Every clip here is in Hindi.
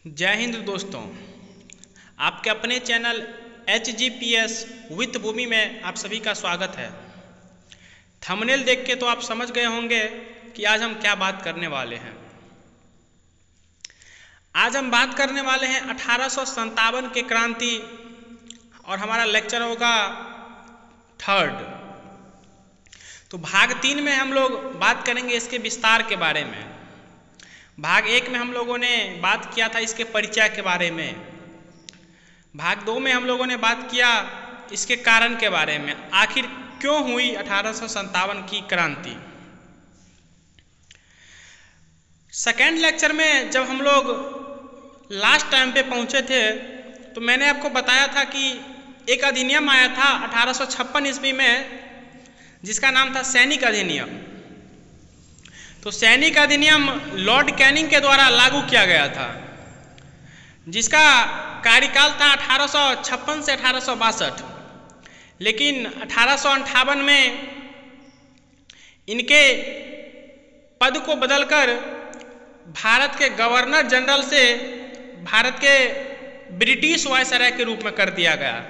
जय हिंद दोस्तों, आपके अपने चैनल HGPS विथ भूमि में आप सभी का स्वागत है। थंबनेल देख के तो आप समझ गए होंगे कि आज हम क्या बात करने वाले हैं। आज हम बात करने वाले हैं 1857 के क्रांति और हमारा लेक्चर होगा 3rd। तो भाग 3 में हम लोग बात करेंगे इसके विस्तार के बारे में। भाग 1 में हम लोगों ने बात किया था इसके परिचय के बारे में। भाग 2 में हम लोगों ने बात किया इसके कारण के बारे में, आखिर क्यों हुई 1857 की क्रांति। सेकेंड लेक्चर में जब हम लोग लास्ट टाइम पे पहुंचे थे तो मैंने आपको बताया था कि एक अधिनियम आया था 1856 ईस्वी में जिसका नाम था सैनिक अधिनियम। तो सैनिक अधिनियम लॉर्ड कैनिंग के द्वारा लागू किया गया था, जिसका कार्यकाल था 1856 से 1862। लेकिन 1858 में इनके पद को बदलकर भारत के गवर्नर जनरल से भारत के ब्रिटिश वायसराय के रूप में कर दिया गया।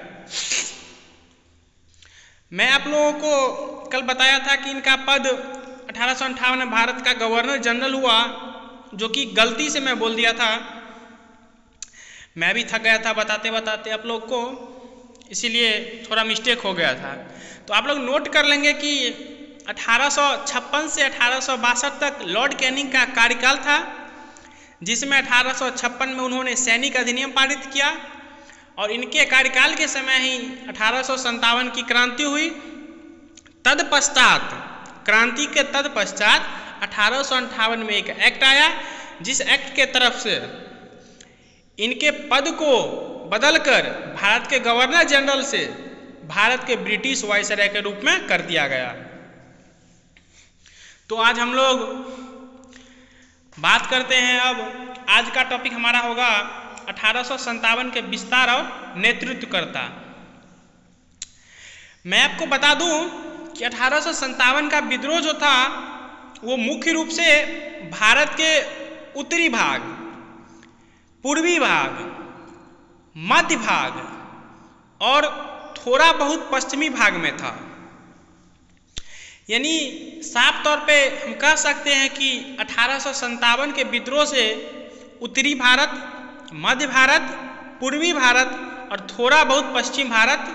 मैं आप लोगों को कल बताया था कि इनका पद 1858 में भारत का गवर्नर जनरल हुआ, जो कि गलती से मैं बोल दिया था। मैं भी थक गया था बताते बताते आप लोग को, इसीलिए थोड़ा मिस्टेक हो गया था। तो आप लोग नोट कर लेंगे कि 1856 से 1862 तक लॉर्ड कैनिंग का कार्यकाल था, जिसमें 1856 में उन्होंने सैनिक अधिनियम पारित किया और इनके कार्यकाल के समय ही 1857 की क्रांति हुई। तत्पश्चात क्रांति के तत्पश्चात 1858 में एक एक्ट आया, जिस एक्ट के तरफ से इनके पद को बदलकर भारत के गवर्नर जनरल से भारत के ब्रिटिश वायसराय के रूप में कर दिया गया। तो आज हम लोग बात करते हैं। अब आज का टॉपिक हमारा होगा 1857 के विस्तार और नेतृत्वकर्ता। मैं आपको बता दूं कि 1857 का विद्रोह जो था वो मुख्य रूप से भारत के उत्तरी भाग, पूर्वी भाग, मध्य भाग और थोड़ा बहुत पश्चिमी भाग में था। यानी साफ तौर पे हम कह सकते हैं कि 1857 के विद्रोह से उत्तरी भारत, मध्य भारत, पूर्वी भारत और थोड़ा बहुत पश्चिम भारत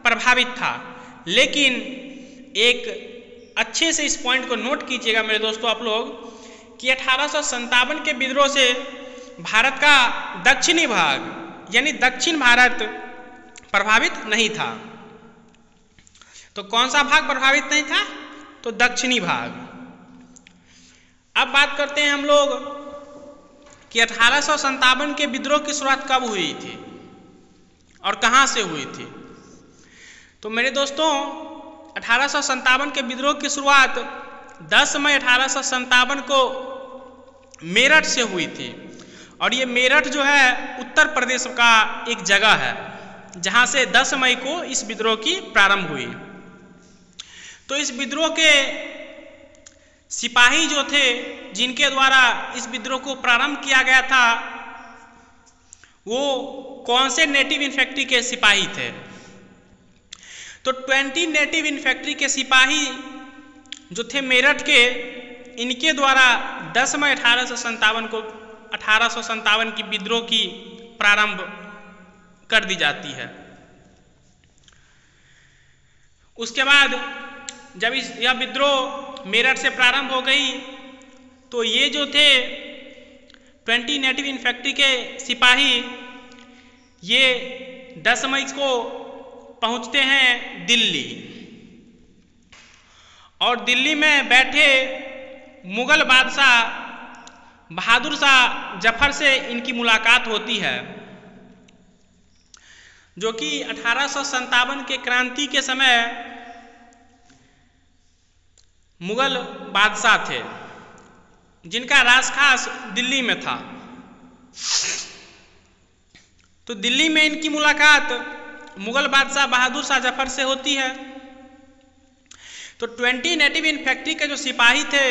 प्रभावित था। लेकिन एक अच्छे से इस पॉइंट को नोट कीजिएगा मेरे दोस्तों आप लोग कि 1857 के विद्रोह से भारत का दक्षिणी भाग यानी दक्षिण भारत प्रभावित नहीं था। तो कौन सा भाग प्रभावित नहीं था? तो दक्षिणी भाग। अब बात करते हैं हम लोग कि 1857 के विद्रोह की शुरुआत कब हुई थी और कहां से हुई थी। तो मेरे दोस्तों 1857 के विद्रोह की शुरुआत 10 मई 1857 को मेरठ से हुई थी। और ये मेरठ जो है उत्तर प्रदेश का एक जगह है जहां से 10 मई को इस विद्रोह की प्रारंभ हुई। तो इस विद्रोह के सिपाही जो थे जिनके द्वारा इस विद्रोह को प्रारंभ किया गया था, वो कौन से नेटिव इन्फेंट्री के सिपाही थे? तो 20 नेटिव इन्फेंट्री के सिपाही जो थे मेरठ के, इनके द्वारा 10 मई 1857 को 1857 की विद्रोह की प्रारंभ कर दी जाती है। उसके बाद जब यह विद्रोह मेरठ से प्रारंभ हो गई तो ये जो थे 20 नेटिव इन्फेंट्री के सिपाही, ये 10 मई को पहुंचते हैं दिल्ली और दिल्ली में बैठे मुगल बादशाह बहादुर शाह जफर से इनकी मुलाकात होती है, जो कि 1857 के क्रांति के समय मुगल बादशाह थे, जिनका राजखास दिल्ली में था। तो दिल्ली में इनकी मुलाकात मुगल बादशाह बहादुर शाह जफर से होती है। तो 20 नेटिव इन्फेंट्री के जो सिपाही थे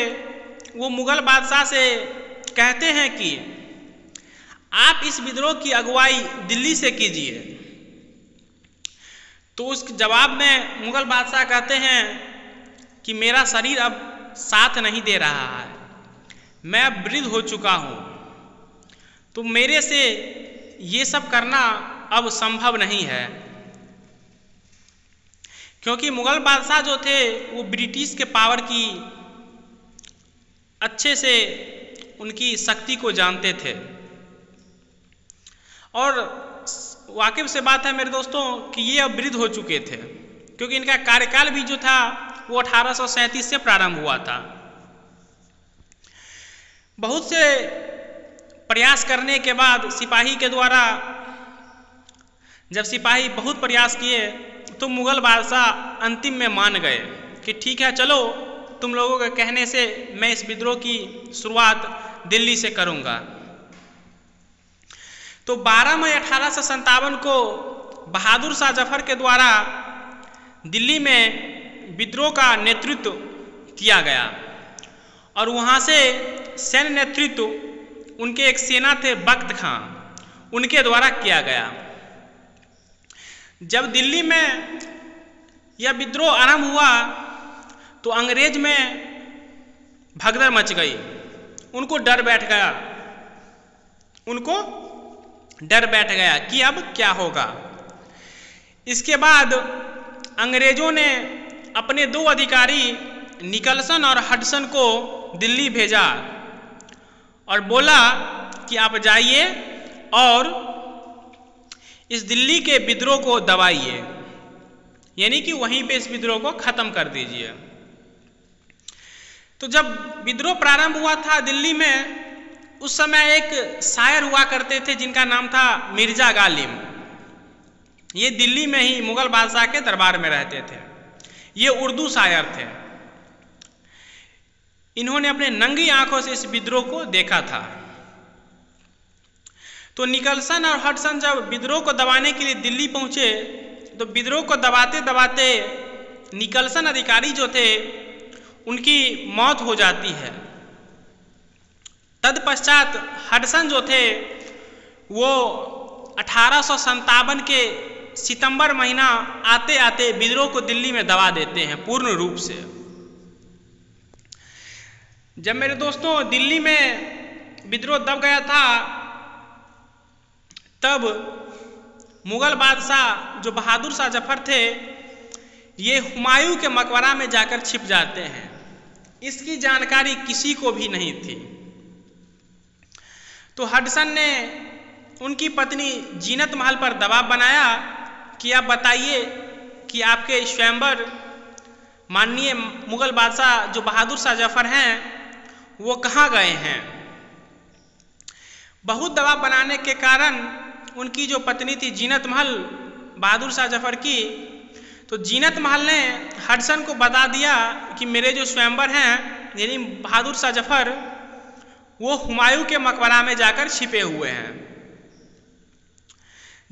वो मुगल बादशाह से कहते हैं कि आप इस विद्रोह की अगुवाई दिल्ली से कीजिए। तो उस जवाब में मुगल बादशाह कहते हैं कि मेरा शरीर अब साथ नहीं दे रहा है, मैं अब वृद्ध हो चुका हूँ, तो मेरे से ये सब करना अब संभव नहीं है। क्योंकि मुगल बादशाह जो थे वो ब्रिटिश के पावर की अच्छे से उनकी शक्ति को जानते थे। और वाकिफ से बात है मेरे दोस्तों कि ये अब वृद्ध हो चुके थे, क्योंकि इनका कार्यकाल भी जो था वो 1837 से प्रारंभ हुआ था। बहुत से प्रयास करने के बाद सिपाही के द्वारा जब सिपाही बहुत प्रयास किए तो मुगल बादशाह अंतिम में मान गए कि ठीक है, चलो तुम लोगों के कहने से मैं इस विद्रोह की शुरुआत दिल्ली से करूंगा। तो 12 मई 1857 को बहादुर शाह जफर के द्वारा दिल्ली में विद्रोह का नेतृत्व किया गया और वहाँ से सैन्य नेतृत्व उनके एक सेना थे बख्त खां, उनके द्वारा किया गया। जब दिल्ली में यह विद्रोह आरंभ हुआ तो अंग्रेज में भगदड़ मच गई, उनको डर बैठ गया कि अब क्या होगा। इसके बाद अंग्रेजों ने अपने 2 अधिकारी निकलसन और हडसन को दिल्ली भेजा और बोला कि आप जाइए और इस दिल्ली के विद्रोह को दबाइए, यानी कि वहीं पे इस विद्रोह को खत्म कर दीजिए। तो जब विद्रोह प्रारंभ हुआ था दिल्ली में, उस समय एक शायर हुआ करते थे जिनका नाम था मिर्जा गालिब। ये दिल्ली में ही मुगल बादशाह के दरबार में रहते थे। ये उर्दू शायर थे। इन्होंने अपने नंगी आंखों से इस विद्रोह को देखा था। तो निकलसन और हडसन जब विद्रोह को दबाने के लिए दिल्ली पहुंचे तो विद्रोह को दबाते दबाते निकलसन अधिकारी जो थे उनकी मौत हो जाती है। तत्पश्चात हडसन जो थे वो 1857 के सितंबर महीना आते आते विद्रोह को दिल्ली में दबा देते हैं पूर्ण रूप से। जब मेरे दोस्तों दिल्ली में विद्रोह दब गया था तब मुगल बादशाह जो बहादुर शाह जफर थे ये हुमायूं के मकबरा में जाकर छिप जाते हैं। इसकी जानकारी किसी को भी नहीं थी। तो हडसन ने उनकी पत्नी जीनत महल पर दबाव बनाया कि आप बताइए कि आपके स्वयंवर माननीय मुगल बादशाह जो बहादुर शाह जफर हैं वो कहाँ गए हैं। बहुत दबाव बनाने के कारण उनकी जो पत्नी थी जीनत महल बहादुर शाह जफर की, तो जीनत महल ने हडसन को बता दिया कि मेरे जो स्वयंवर हैं यानी बहादुर शाह जफर वो हुमायूं के मकबरा में जाकर छिपे हुए हैं।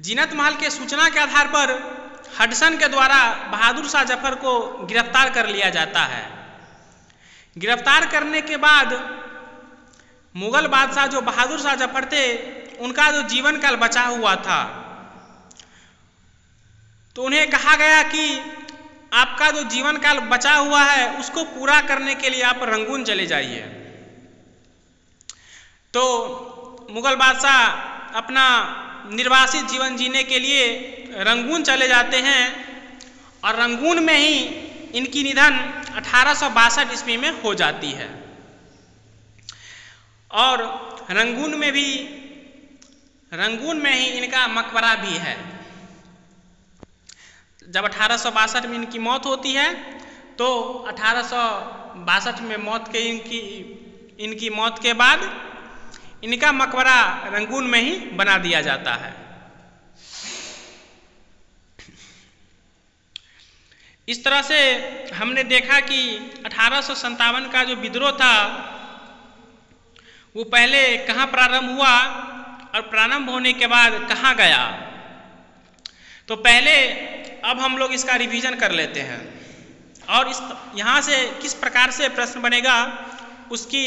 जीनत महल के सूचना के आधार पर हडसन के द्वारा बहादुर शाह जफर को गिरफ्तार कर लिया जाता है। गिरफ्तार करने के बाद मुगल बादशाह जो बहादुर शाह जफर थे उनका जो जीवन काल बचा हुआ था तो उन्हें कहा गया कि आपका जो जीवन काल बचा हुआ है उसको पूरा करने के लिए आप रंगून चले जाइए। तो मुगल बादशाह अपना निर्वासित जीवन जीने के लिए रंगून चले जाते हैं और रंगून में ही इनकी निधन 1862 ईस्वी में हो जाती है। और रंगून में ही इनका मकबरा भी है। जब 1862 में इनकी मौत होती है तो 1862 में इनकी मौत के बाद इनका मकबरा रंगून में ही बना दिया जाता है। इस तरह से हमने देखा कि 1857 का जो विद्रोह था वो पहले कहाँ प्रारंभ हुआ और प्रारंभ होने के बाद कहाँ गया। तो पहले अब हम लोग इसका रिवीजन कर लेते हैं और यहाँ से किस प्रकार से प्रश्न बनेगा उसकी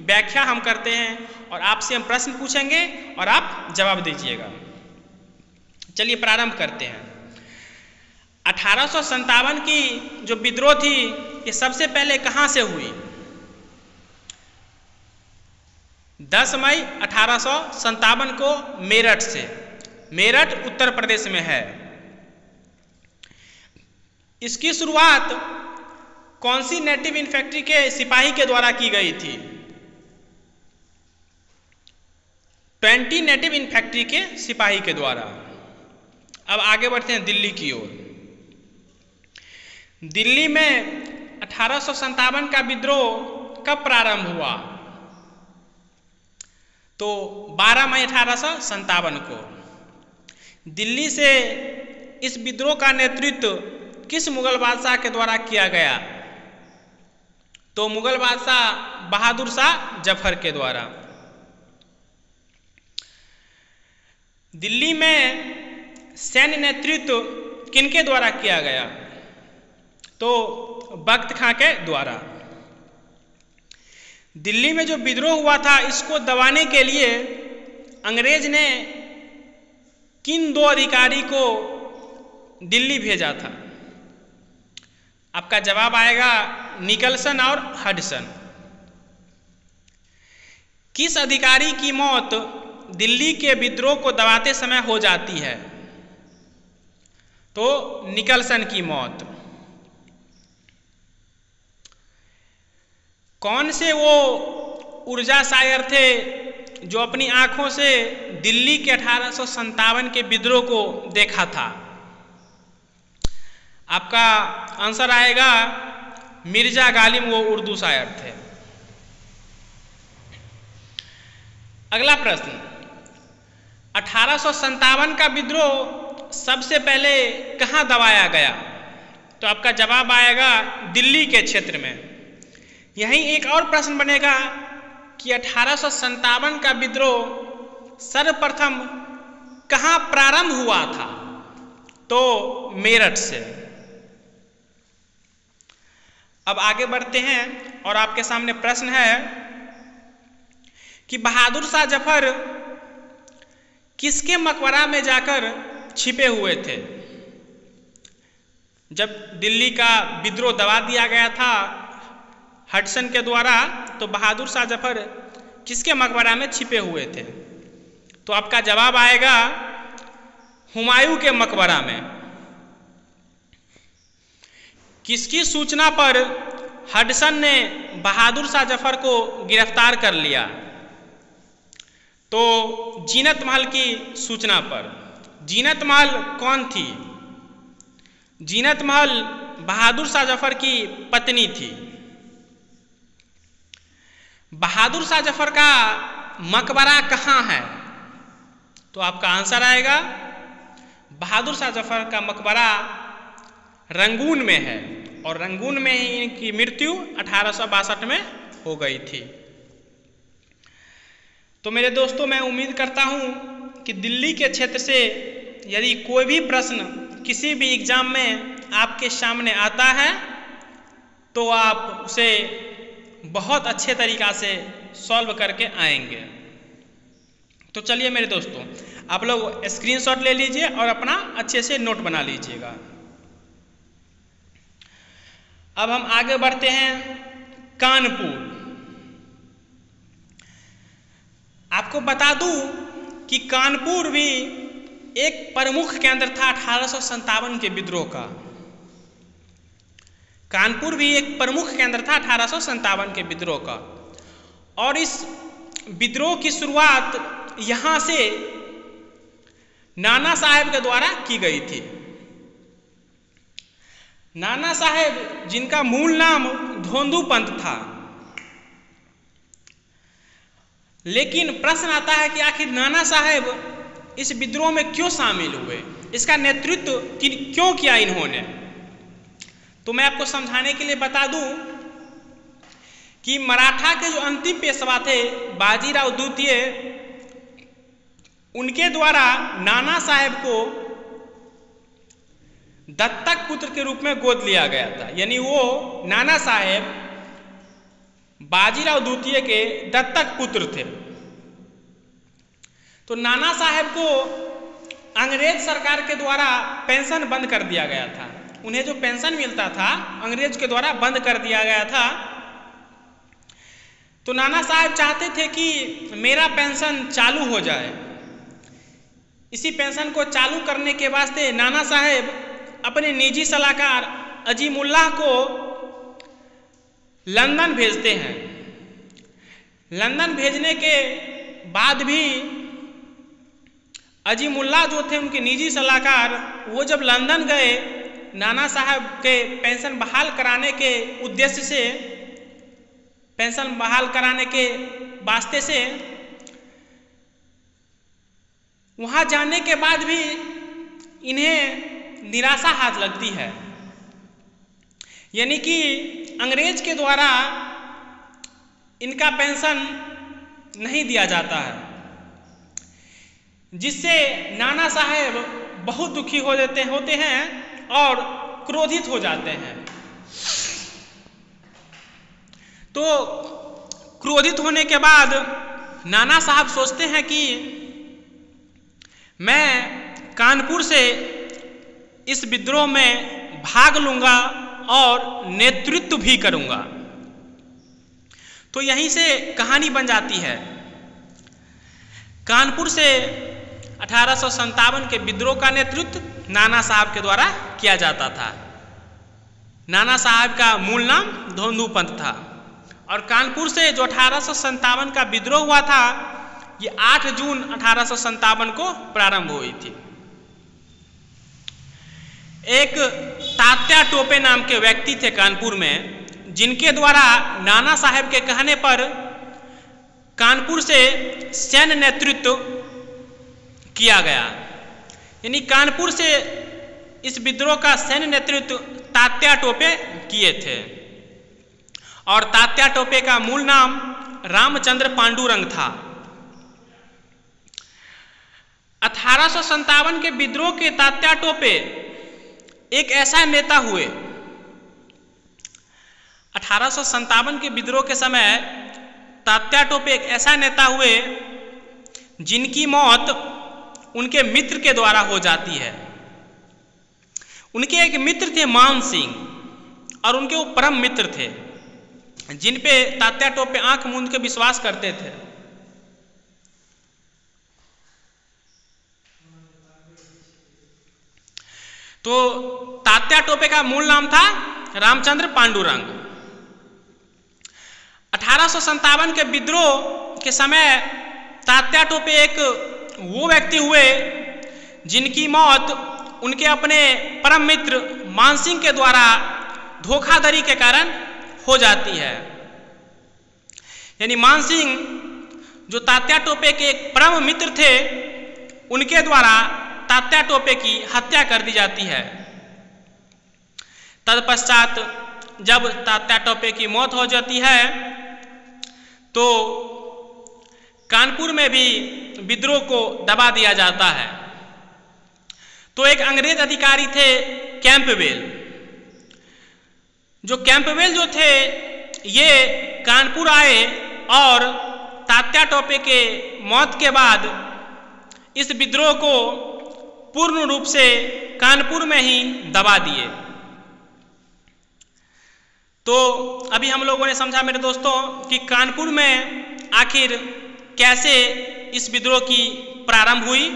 व्याख्या हम करते हैं और आपसे हम प्रश्न पूछेंगे और आप जवाब दीजिएगा। चलिए प्रारंभ करते हैं। 1857 की जो विद्रोह थी ये सबसे पहले कहाँ से हुई? 10 मई 1857 को मेरठ से। मेरठ उत्तर प्रदेश में है। इसकी शुरुआत कौन सी नेटिव इन्फेंट्री के सिपाही के द्वारा की गई थी? 20 नेटिव इन्फेंट्री के सिपाही के द्वारा। अब आगे बढ़ते हैं दिल्ली की ओर। दिल्ली में 1857 का विद्रोह कब प्रारंभ हुआ? तो 12 मई 1857 को। दिल्ली से इस विद्रोह का नेतृत्व किस मुगल बादशाह के द्वारा किया गया? तो मुगल बादशाह बहादुर शाह जफर के द्वारा। दिल्ली में सैन्य नेतृत्व किनके द्वारा किया गया? तो बख्त खां के द्वारा। दिल्ली में जो विद्रोह हुआ था इसको दबाने के लिए अंग्रेज ने किन दो अधिकारी को दिल्ली भेजा था? आपका जवाब आएगा निकलसन और हडसन। किस अधिकारी की मौत दिल्ली के विद्रोह को दबाते समय हो जाती है? तो निकलसन की मौत। कौन से वो ऊर्जा शायर थे जो अपनी आंखों से दिल्ली के 1857 के विद्रोह को देखा था? आपका आंसर आएगा मिर्जा गालिब, वो उर्दू शायर थे। अगला प्रश्न, 1857 का विद्रोह सबसे पहले कहाँ दबाया गया? तो आपका जवाब आएगा दिल्ली के क्षेत्र में। यहीं एक और प्रश्न बनेगा कि 1857 का विद्रोह सर्वप्रथम कहाँ प्रारंभ हुआ था? तो मेरठ से। अब आगे बढ़ते हैं और आपके सामने प्रश्न है कि बहादुर शाह जफर किसके मकबरा में जाकर छिपे हुए थे? जब दिल्ली का विद्रोह दबा दिया गया था हडसन के द्वारा, तो बहादुर शाह जफर किसके मकबरा में छिपे हुए थे? तो आपका जवाब आएगा हुमायूं के मकबरा में। किसकी सूचना पर हडसन ने बहादुर शाह जफर को गिरफ्तार कर लिया? तो जीनत महल की सूचना पर। जीनत महल कौन थी? जीनत महल बहादुर शाह जफर की पत्नी थी। बहादुर शाह जफर का मकबरा कहाँ है? तो आपका आंसर आएगा बहादुर शाह जफर का मकबरा रंगून में है और रंगून में ही इनकी मृत्यु 1862 में हो गई थी। तो मेरे दोस्तों, मैं उम्मीद करता हूँ कि दिल्ली के क्षेत्र से यदि कोई भी प्रश्न किसी भी एग्जाम में आपके सामने आता है तो आप उसे बहुत अच्छे तरीक़ा से सॉल्व करके आएंगे। तो चलिए मेरे दोस्तों, आप लोग स्क्रीनशॉट ले लीजिए और अपना अच्छे से नोट बना लीजिएगा। अब हम आगे बढ़ते हैं कानपुर। आपको बता दूं कि कानपुर भी एक प्रमुख केंद्र था 1857 के विद्रोह का। कानपुर भी एक प्रमुख केंद्र था 1857 के विद्रोह का और इस विद्रोह की शुरुआत यहाँ से नाना साहेब के द्वारा की गई थी। नाना साहेब जिनका मूल नाम धोंदू पंत था। लेकिन प्रश्न आता है कि आखिर नाना साहेब इस विद्रोह में क्यों शामिल हुए, इसका नेतृत्व क्यों किया इन्होंने? तो मैं आपको समझाने के लिए बता दूं कि मराठा के जो अंतिम पेशवा थे बाजीराव द्वितीय, उनके द्वारा नाना साहेब को दत्तक पुत्र के रूप में गोद लिया गया था। यानी वो नाना साहेब बाजीराव द्वितीय के दत्तक पुत्र थे। तो नाना साहेब को अंग्रेज सरकार के द्वारा पेंशन बंद कर दिया गया था। उन्हें जो पेंशन मिलता था अंग्रेज के द्वारा बंद कर दिया गया था। तो नाना साहेब चाहते थे कि मेरा पेंशन चालू हो जाए। इसी पेंशन को चालू करने के वास्ते नाना साहेब अपने निजी सलाहकार अजीमुल्लाह को लंदन भेजते हैं। लंदन भेजने के बाद भी अजीमुल्लाह जो थे उनके निजी सलाहकार, वो जब लंदन गए नाना साहब के पेंशन बहाल कराने के उद्देश्य से, पेंशन बहाल कराने के वास्ते से, वहाँ जाने के बाद भी इन्हें निराशा हाथ लगती है। यानी कि अंग्रेज के द्वारा इनका पेंशन नहीं दिया जाता है, जिससे नाना साहेब बहुत दुखी होते हैं और क्रोधित हो जाते हैं। तो क्रोधित होने के बाद नाना साहब सोचते हैं कि मैं कानपुर से इस विद्रोह में भाग लूंगा और नेतृत्व भी करूंगा। तो यहीं से कहानी बन जाती है। कानपुर से 1857 के विद्रोह का नेतृत्व नाना साहब के द्वारा किया जाता था। नाना साहब का मूल नाम धोंधू पंत था और कानपुर से जो 1857 का विद्रोह हुआ था ये 8 जून 1857 को प्रारंभ हुई थी। एक तात्या टोपे नाम के व्यक्ति थे कानपुर में, जिनके द्वारा नाना साहब के कहने पर कानपुर से सैन्य नेतृत्व किया गया। यानी कानपुर से इस विद्रोह का सैन्य नेतृत्व तात्या टोपे किए थे और तात्या टोपे का मूल नाम रामचंद्र पांडुरंग था। 1857 के विद्रोह के तात्या टोपे एक ऐसा नेता हुए। 1857 के विद्रोह के समय तात्या टोपे एक ऐसा नेता हुए जिनकी मौत उनके मित्र के द्वारा हो जाती है। उनके एक मित्र थे मान सिंह और उनके वो परम मित्र थे जिन पे तात्या टोपे आंख मूंद के विश्वास करते थे। तो तात्या टोपे का मूल नाम था रामचंद्र पांडुरंग। 1857 के विद्रोह के समय तात्या टोपे एक वो व्यक्ति हुए जिनकी मौत उनके अपने परम मित्र मानसिंह के द्वारा धोखाधड़ी के कारण हो जाती है। यानी मानसिंह जो तात्या टोपे के एक परम मित्र थे, उनके द्वारा तात्या टोपे की हत्या कर दी जाती है। तत्पश्चात जब तात्या टोपे की मौत हो जाती है तो कानपुर में भी विद्रोह को दबा दिया जाता है। तो एक अंग्रेज अधिकारी थे कैंपबेल। जो कैंपबेल जो थे ये कानपुर आए और तात्या टोपे के मौत के बाद इस विद्रोह को पूर्ण रूप से कानपुर में ही दबा दिए। तो अभी हम लोगों ने समझा मेरे दोस्तों कि कानपुर में आखिर कैसे इस विद्रोह की प्रारंभ हुई,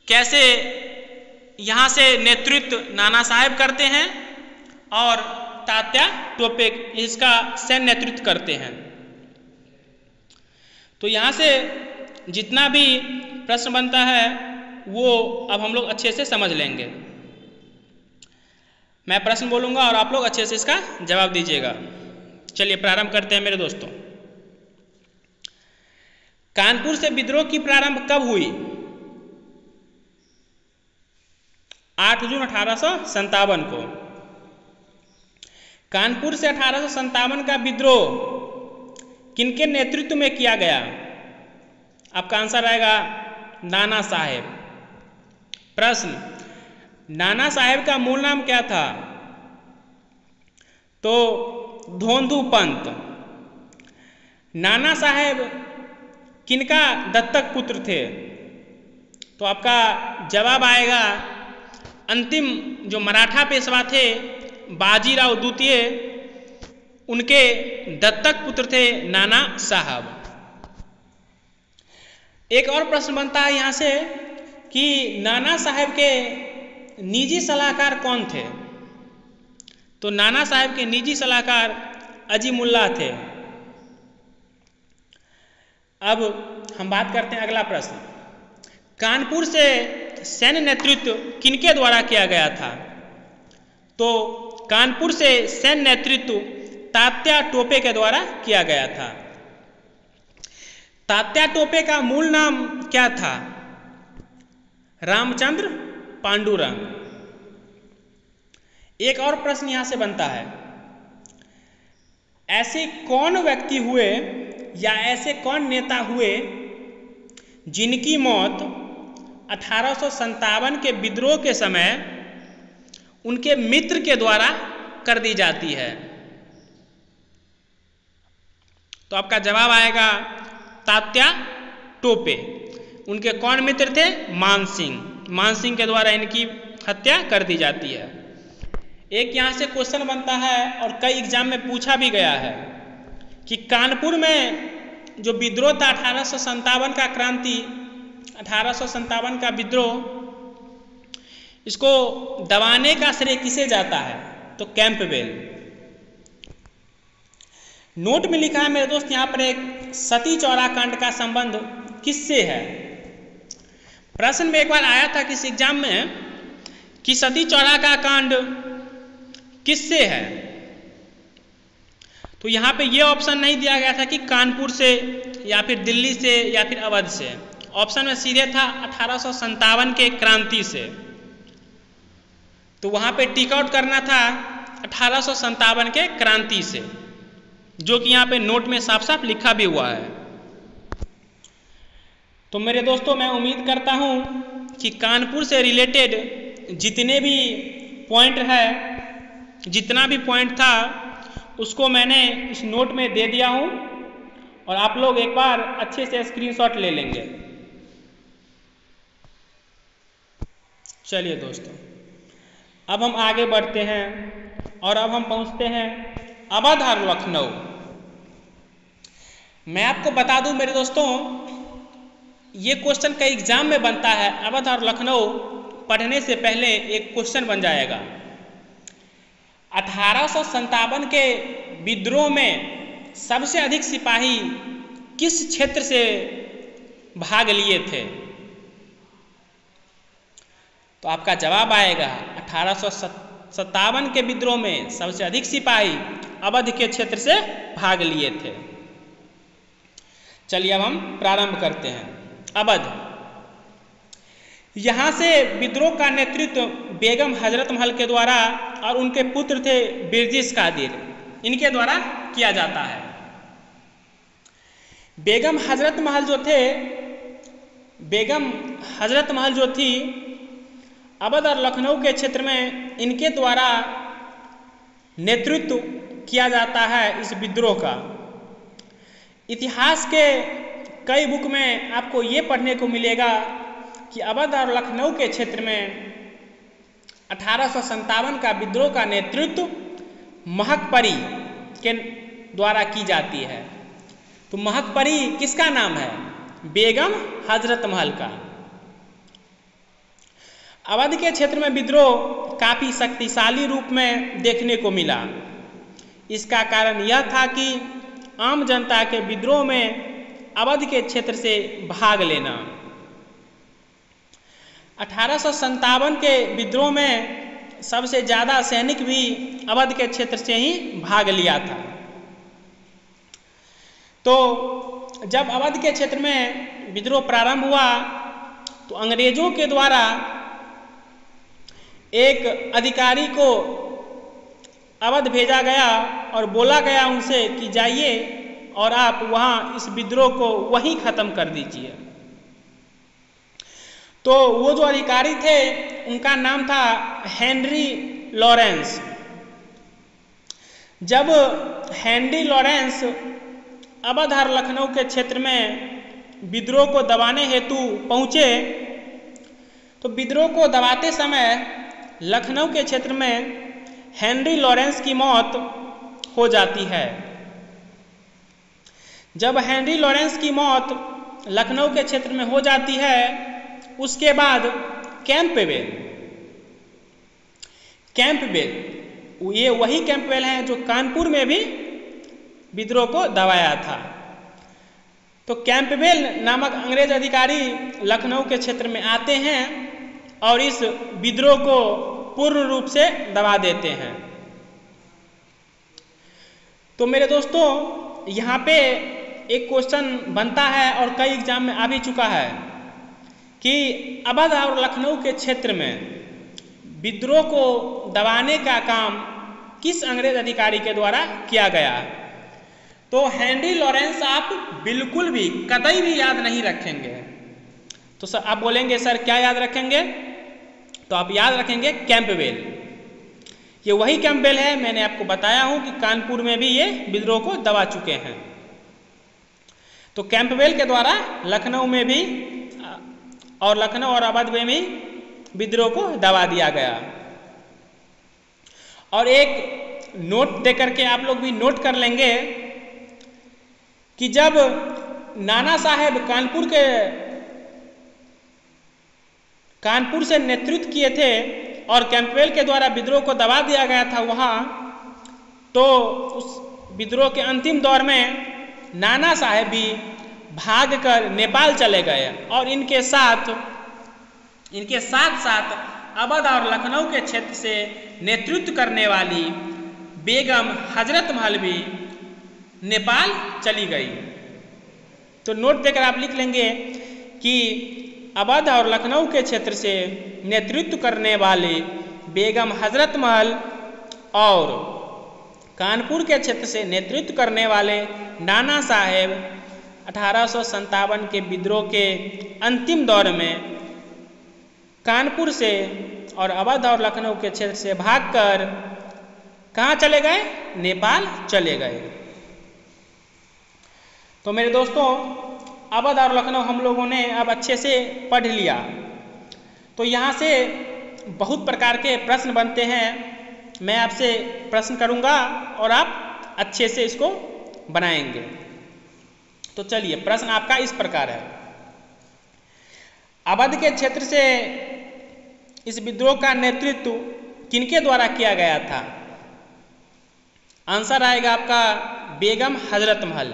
कैसे यहाँ से नेतृत्व नाना साहेब करते हैं और तात्या टोपे इसका सैन्य नेतृत्व करते हैं। तो यहाँ से जितना भी प्रश्न बनता है वो अब हम लोग अच्छे से समझ लेंगे। मैं प्रश्न बोलूँगा और आप लोग अच्छे से इसका जवाब दीजिएगा। चलिए प्रारंभ करते हैं मेरे दोस्तों। कानपुर से विद्रोह की प्रारंभ कब हुई? 8 जून 1857 को। कानपुर से 1857 का विद्रोह किनके नेतृत्व में किया गया? आपका आंसर आएगा नाना साहेब। प्रश्न, नाना साहेब का मूल नाम क्या था? तो धोंधू पंत। नाना साहेब किनका दत्तक पुत्र थे? तो आपका जवाब आएगा अंतिम जो मराठा पेशवा थे बाजीराव द्वितीय, उनके दत्तक पुत्र थे नाना साहब। एक और प्रश्न बनता है यहाँ से कि नाना साहेब के निजी सलाहकार कौन थे? तो नाना साहेब के निजी सलाहकार अजीमुल्लाह थे। अब हम बात करते हैं अगला प्रश्न, कानपुर से सैन्य नेतृत्व किनके द्वारा किया गया था? तो कानपुर से सैन्य नेतृत्व तात्या टोपे के द्वारा किया गया था। तात्या टोपे का मूल नाम क्या था? रामचंद्र पांडुरंग। एक और प्रश्न यहां से बनता है, ऐसे कौन व्यक्ति हुए या ऐसे कौन नेता हुए जिनकी मौत 1857 के विद्रोह के समय उनके मित्र के द्वारा कर दी जाती है? तो आपका जवाब आएगा तात्या टोपे। उनके कौन मित्र थे? मानसिंह। मानसिंह के द्वारा इनकी हत्या कर दी जाती है। एक यहाँ से क्वेश्चन बनता है और कई एग्जाम में पूछा भी गया है कि कानपुर में जो विद्रोह था 1857 का क्रांति, 1857 का विद्रोह, इसको दबाने का श्रेय किसे जाता है? तो कैंपबेल। नोट में लिखा है मेरे दोस्त यहाँ पर एक सती चौरा कांड का संबंध किससे है? प्रश्न में एक बार आया था किस एग्जाम में कि सती चौरा का कांड किससे है? तो यहाँ पे ये ऑप्शन नहीं दिया गया था कि कानपुर से या फिर दिल्ली से या फिर अवध से। ऑप्शन में सीधे था 1857 के क्रांति से। तो वहाँ पे टिक आउट करना था 1857 के क्रांति से, जो कि यहाँ पे नोट में साफ साफ लिखा भी हुआ है। तो मेरे दोस्तों, मैं उम्मीद करता हूँ कि कानपुर से रिलेटेड जितने भी पॉइंट है, जितना भी पॉइंट था उसको मैंने इस नोट में दे दिया हूँ और आप लोग एक बार अच्छे से स्क्रीनशॉट ले लेंगे। चलिए दोस्तों, अब हम आगे बढ़ते हैं और अब हम पहुँचते हैं अवध और लखनऊ। मैं आपको बता दूं मेरे दोस्तों, ये क्वेश्चन कई एग्जाम में बनता है। अवध और लखनऊ पढ़ने से पहले एक क्वेश्चन बन जाएगा, 1857 के विद्रोह में सबसे अधिक सिपाही किस क्षेत्र से भाग लिए थे? तो आपका जवाब आएगा 1857 के विद्रोह में सबसे अधिक सिपाही अवध के क्षेत्र से भाग लिए थे। चलिए अब हम प्रारंभ करते हैं। अवध, यहाँ से विद्रोह का नेतृत्व बेगम हजरत महल के द्वारा और उनके पुत्र थे बिरजिस कादिर, इनके द्वारा किया जाता है। बेगम हजरत महल जो थी अवध और लखनऊ के क्षेत्र में, इनके द्वारा नेतृत्व किया जाता है इस विद्रोह का। इतिहास के कई बुक में आपको ये पढ़ने को मिलेगा कि अवध और लखनऊ के क्षेत्र में 1857 का विद्रोह का नेतृत्व महकपरी के द्वारा की जाती है। तो महकपरी किसका नाम है? बेगम हजरत महल का। अवध के क्षेत्र में विद्रोह काफ़ी शक्तिशाली रूप में देखने को मिला। इसका कारण यह था कि आम जनता के विद्रोह में अवध के क्षेत्र से भाग लेना। 1857 के विद्रोह में सबसे ज़्यादा सैनिक भी अवध के क्षेत्र से ही भाग लिया था। तो जब अवध के क्षेत्र में विद्रोह प्रारंभ हुआ तो अंग्रेजों के द्वारा एक अधिकारी को अवध भेजा गया और बोला गया उनसे कि जाइए और आप वहाँ इस विद्रोह को वहीं ख़त्म कर दीजिए। तो वो जो अधिकारी थे उनका नाम था हेनरी लॉरेंस। जब हेनरी लॉरेंस अवध और लखनऊ के क्षेत्र में विद्रोह को दबाने हेतु पहुँचे, तो विद्रोह को दबाते समय लखनऊ के क्षेत्र में हेनरी लॉरेंस की मौत हो जाती है। जब हेनरी लॉरेंस की मौत लखनऊ के क्षेत्र में हो जाती है, उसके बाद कैंपबेल ये वही कैंपबेल हैं जो कानपुर में भी विद्रोह को दबाया था। तो कैंपबेल नामक अंग्रेज अधिकारी लखनऊ के क्षेत्र में आते हैं और इस विद्रोह को पूर्ण रूप से दबा देते हैं। तो मेरे दोस्तों, यहाँ पे एक क्वेश्चन बनता है और कई एग्जाम में आ भी चुका है कि अवध और लखनऊ के क्षेत्र में विद्रोह को दबाने का काम किस अंग्रेज अधिकारी के द्वारा किया गया। तो हेनरी लॉरेंस आप बिल्कुल भी कतई भी याद नहीं रखेंगे। तो सर आप बोलेंगे सर क्या याद रखेंगे, तो आप याद रखेंगे कैंपबेल। ये वही कैंपबेल है, मैंने आपको बताया हूं कि कानपुर में भी ये विद्रोह को दबा चुके हैं। तो कैंपबेल के द्वारा लखनऊ में भी और लखनऊ और अवध में भी विद्रोह को दबा दिया गया। और एक नोट देकर के आप लोग भी नोट कर लेंगे कि जब नाना साहेब कानपुर से नेतृत्व किए थे और कैंपबेल के द्वारा विद्रोह को दबा दिया गया था वहाँ, तो उस विद्रोह के अंतिम दौर में नाना साहेब भी भागकर नेपाल चले गए और इनके साथ साथ अवध और लखनऊ के क्षेत्र से नेतृत्व करने वाली बेगम हजरत महल भी नेपाल चली गई। तो नोट देकर आप लिख लेंगे कि अवध और लखनऊ के क्षेत्र से नेतृत्व करने वाले बेगम हजरत महल और कानपुर के क्षेत्र से नेतृत्व करने वाले नाना साहेब 1857 के विद्रोह के अंतिम दौर में कानपुर से और अवध और लखनऊ के क्षेत्र से भागकर कहाँ चले गए, नेपाल चले गए। तो मेरे दोस्तों, अवध और लखनऊ हम लोगों ने अब अच्छे से पढ़ लिया। तो यहाँ से बहुत प्रकार के प्रश्न बनते हैं, मैं आपसे प्रश्न करूँगा और आप अच्छे से इसको बनाएंगे। तो चलिए, प्रश्न आपका इस प्रकार है, अवध के क्षेत्र से इस विद्रोह का नेतृत्व किनके द्वारा किया गया था। आंसर आएगा आपका बेगम हजरत महल।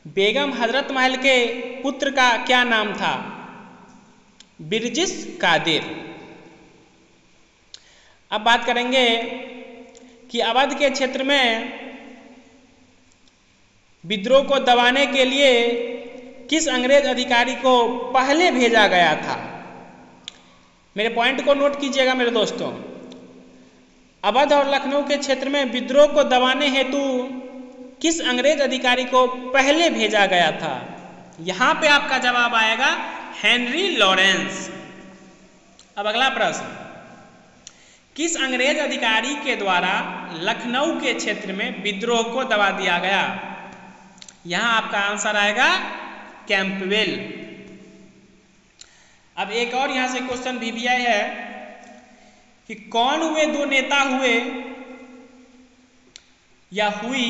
बेगम हजरत महल के पुत्र का क्या नाम था, बिरजिस कादिर। अब बात करेंगे कि अवध के क्षेत्र में विद्रोह को दबाने के लिए किस अंग्रेज अधिकारी को पहले भेजा गया था। मेरे पॉइंट को नोट कीजिएगा मेरे दोस्तों, अवध और लखनऊ के क्षेत्र में विद्रोह को दबाने हेतु किस अंग्रेज अधिकारी को पहले भेजा गया था। यहां पे आपका जवाब आएगा हेनरी लॉरेंस। अब अगला प्रश्न, किस अंग्रेज अधिकारी के द्वारा लखनऊ के क्षेत्र में विद्रोह को दबा दिया गया। यहां आपका आंसर आएगा कैंपबेल। अब एक और यहां से क्वेश्चन भी आया है कि कौन वे दो नेता हुए या हुई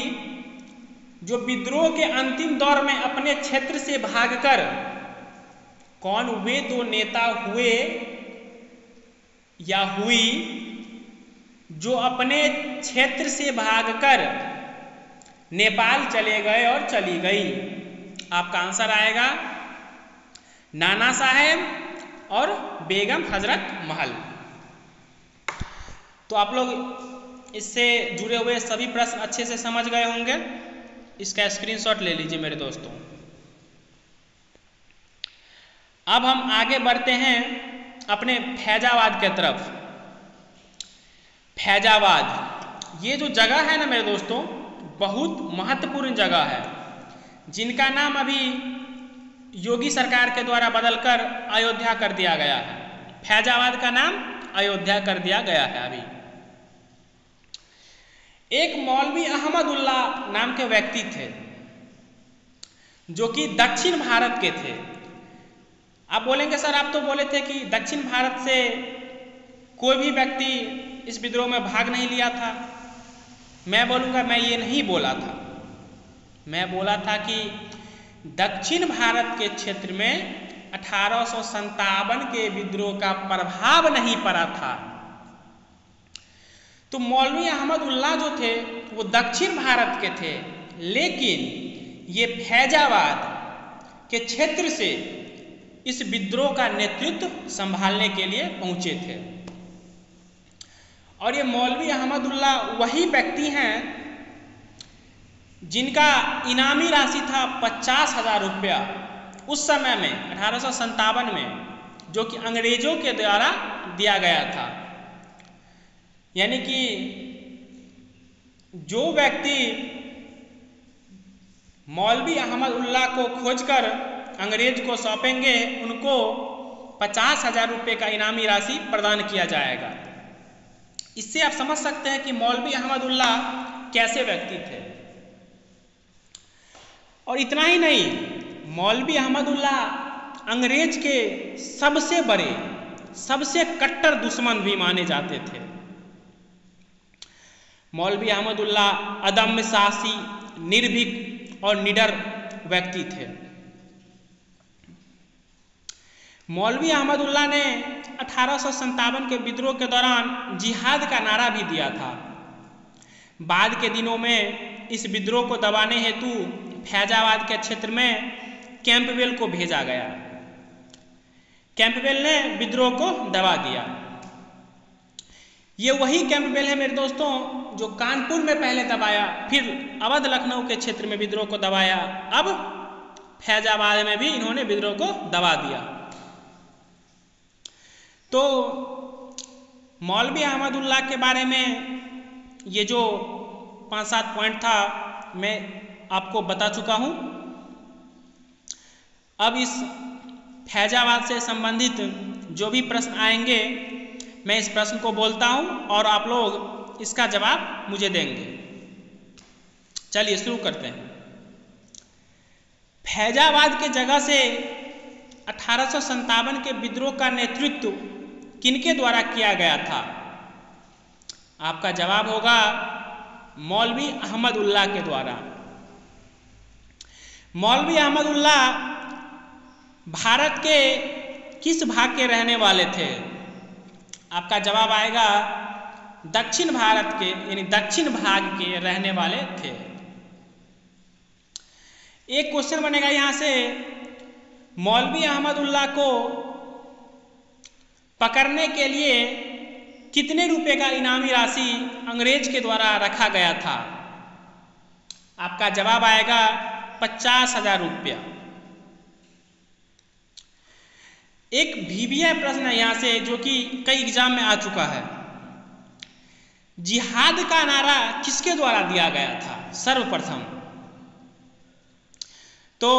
जो विद्रोह के अंतिम दौर में अपने क्षेत्र से भागकर, कौन वे दो नेता हुए या हुई जो अपने क्षेत्र से भागकर नेपाल चले गए और चली गई। आपका आंसर आएगा नाना साहेब और बेगम हजरत महल। तो आप लोग इससे जुड़े हुए सभी प्रश्न अच्छे से समझ गए होंगे। इसका स्क्रीनशॉट ले लीजिए मेरे दोस्तों। अब हम आगे बढ़ते हैं अपने फैजाबाद के तरफ। फैजाबाद ये जो जगह है ना मेरे दोस्तों, बहुत महत्वपूर्ण जगह है, जिनका नाम अभी योगी सरकार के द्वारा बदलकर अयोध्या कर दिया गया है। फैजाबाद का नाम अयोध्या कर दिया गया है अभी। एक मौलवी अहमदुल्ला नाम के व्यक्ति थे। जो कि दक्षिण भारत के थे। आप बोलेंगे सर आप तो बोले थे कि दक्षिण भारत से कोई भी व्यक्ति इस विद्रोह में भाग नहीं लिया था। मैं बोलूँगा मैं ये नहीं बोला था। मैं बोला था कि दक्षिण भारत के क्षेत्र में 1857 के विद्रोह का प्रभाव नहीं पड़ा था। तो मौलवी अहमदुल्लाह जो थे वो दक्षिण भारत के थे, लेकिन ये फैजाबाद के क्षेत्र से इस विद्रोह का नेतृत्व संभालने के लिए पहुंचे थे। और ये मौलवी अहमदुल्लाह वही व्यक्ति हैं जिनका इनामी राशि था 50,000 रुपया उस समय में 1857 में, जो कि अंग्रेजों के द्वारा दिया गया था। यानी कि जो व्यक्ति मौलवी अहमदुल्लाह को खोजकर अंग्रेज को सौंपेंगे उनको 50,000 रुपये का इनामी राशि प्रदान किया जाएगा। इससे आप समझ सकते हैं कि मौलवी अहमदुल्लाह कैसे व्यक्ति थे। और इतना ही नहीं, मौलवी अहमदुल्लाह अंग्रेज के सबसे बड़े, सबसे कट्टर दुश्मन भी माने जाते थे। मौलवी अहमदुल्लाह अदम्य साहसी, निर्भीक और निडर व्यक्ति थे। मौलवी अहमदुल्लाह ने 1857 के विद्रोह के दौरान जिहाद का नारा भी दिया था। बाद के दिनों में इस विद्रोह को दबाने हेतु फैजाबाद के क्षेत्र में कैंपबेल को भेजा गया। कैंपबेल ने विद्रोह को दबा दिया। ये वही कैंपबेल है मेरे दोस्तों जो कानपुर में पहले दबाया, फिर अवध लखनऊ के क्षेत्र में विद्रोह को दबाया, अब फैजाबाद में भी इन्होंने विद्रोह को दबा दिया। तो मौलवी अहमदुल्लाह के बारे में ये जो 5-7 पॉइंट था मैं आपको बता चुका हूँ। अब इस फैजाबाद से संबंधित जो भी प्रश्न आएंगे मैं इस प्रश्न को बोलता हूँ और आप लोग इसका जवाब मुझे देंगे। चलिए शुरू करते हैं। फैजाबाद के जगह से 1857 के विद्रोह का नेतृत्व किनके द्वारा किया गया था? आपका जवाब होगा मौलवी अहमदुल्लाह के द्वारा। मौलवी अहमदुल्लाह भारत के किस भाग के रहने वाले थे? आपका जवाब आएगा दक्षिण भारत के, यानी दक्षिण भाग के रहने वाले थे। एक क्वेश्चन बनेगा यहां से, मौलवी अहमदुल्लाह को पकड़ने के लिए कितने रुपए का इनामी राशि अंग्रेज के द्वारा रखा गया था? आपका जवाब आएगा 50,000 रुपया। एक VBI प्रश्न है यहां से जो कि कई एग्जाम में आ चुका है। जिहाद का नारा किसके द्वारा दिया गया था सर्वप्रथम? तो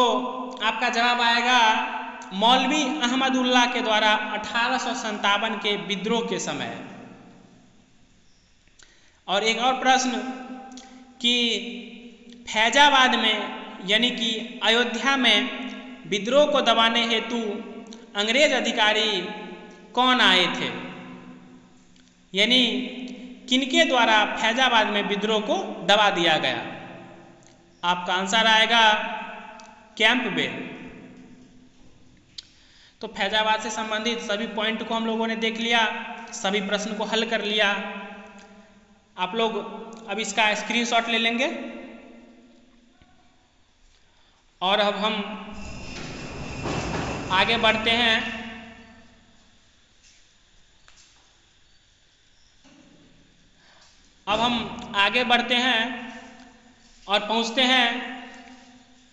आपका जवाब आएगा मौलवी अहमदुल्लाह के द्वारा 1857 के विद्रोह के समय। और एक और प्रश्न कि फैजाबाद में यानी कि अयोध्या में विद्रोह को दबाने हेतु अंग्रेज अधिकारी कौन आए थे? यानी किनके द्वारा फैजाबाद में विद्रोह को दबा दिया गया? आपका आंसर आएगा कैंपबेल। तो फैजाबाद से संबंधित सभी पॉइंट को हम लोगों ने देख लिया, सभी प्रश्न को हल कर लिया। आप लोग अब इसका स्क्रीनशॉट ले लेंगे और अब हम आगे बढ़ते हैं। अब हम आगे बढ़ते हैं और पहुंचते हैं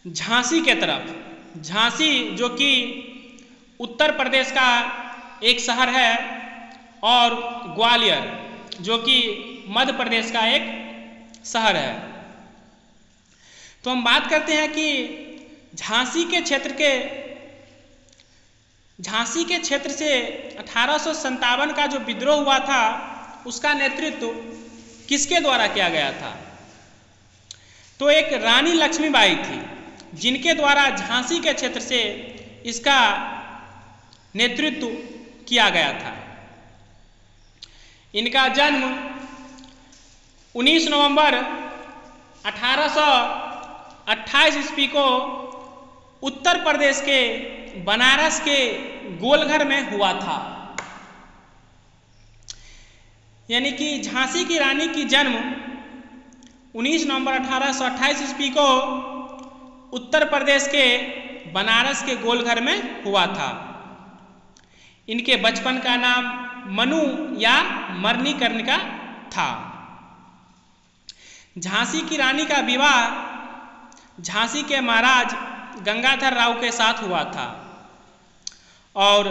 झांसी के तरफ। झांसी जो कि उत्तर प्रदेश का एक शहर है और ग्वालियर जो कि मध्य प्रदेश का एक शहर है। तो हम बात करते हैं कि झांसी के क्षेत्र से 1857 का जो विद्रोह हुआ था उसका नेतृत्व किसके द्वारा किया गया था? तो एक रानी लक्ष्मीबाई थी जिनके द्वारा झांसी के क्षेत्र से इसका नेतृत्व किया गया था। इनका जन्म 19 नवंबर 1828 ईस्वी को उत्तर प्रदेश के बनारस के गोलघर में हुआ था। यानी कि झांसी की रानी की जन्म 19 नवंबर 1828 ईस्वी को उत्तर प्रदेश के बनारस के गोलघर में हुआ था। इनके बचपन का नाम मनु या मणिकर्णिका था। झांसी की रानी का विवाह झांसी के महाराज गंगाधर राव के साथ हुआ था और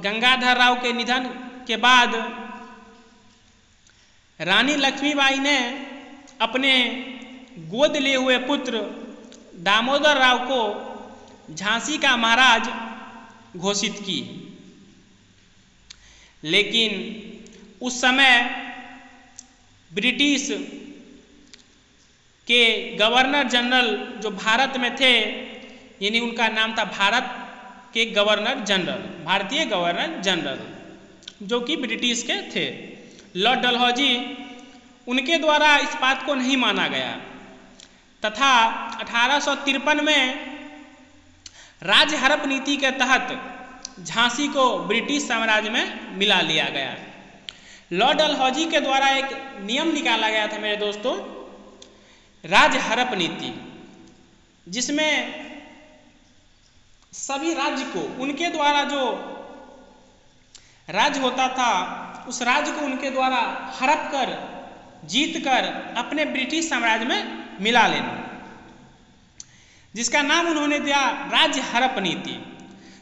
गंगाधर राव के निधन के बाद रानी लक्ष्मीबाई ने अपने गोद लिए हुए पुत्र दामोदर राव को झांसी का महाराज घोषित की। लेकिन उस समय ब्रिटिश के गवर्नर जनरल जो भारत में थे, यानी उनका नाम था भारत के गवर्नर जनरल, भारतीय गवर्नर जनरल, जो कि ब्रिटिश के थे, लॉर्ड डलहौजी, उनके द्वारा इस बात को नहीं माना गया तथा 1853 में राज्य हड़प नीति के तहत झांसी को ब्रिटिश साम्राज्य में मिला लिया गया। लॉर्ड डलहौजी के द्वारा एक नियम निकाला गया था मेरे दोस्तों, राज्य हड़प नीति, जिसमें सभी राज्य को उनके द्वारा जो राज्य होता था उस राज्य को उनके द्वारा हड़प कर जीत कर अपने ब्रिटिश साम्राज्य में मिला लेना, जिसका नाम उन्होंने दिया राज्य हड़प नीति।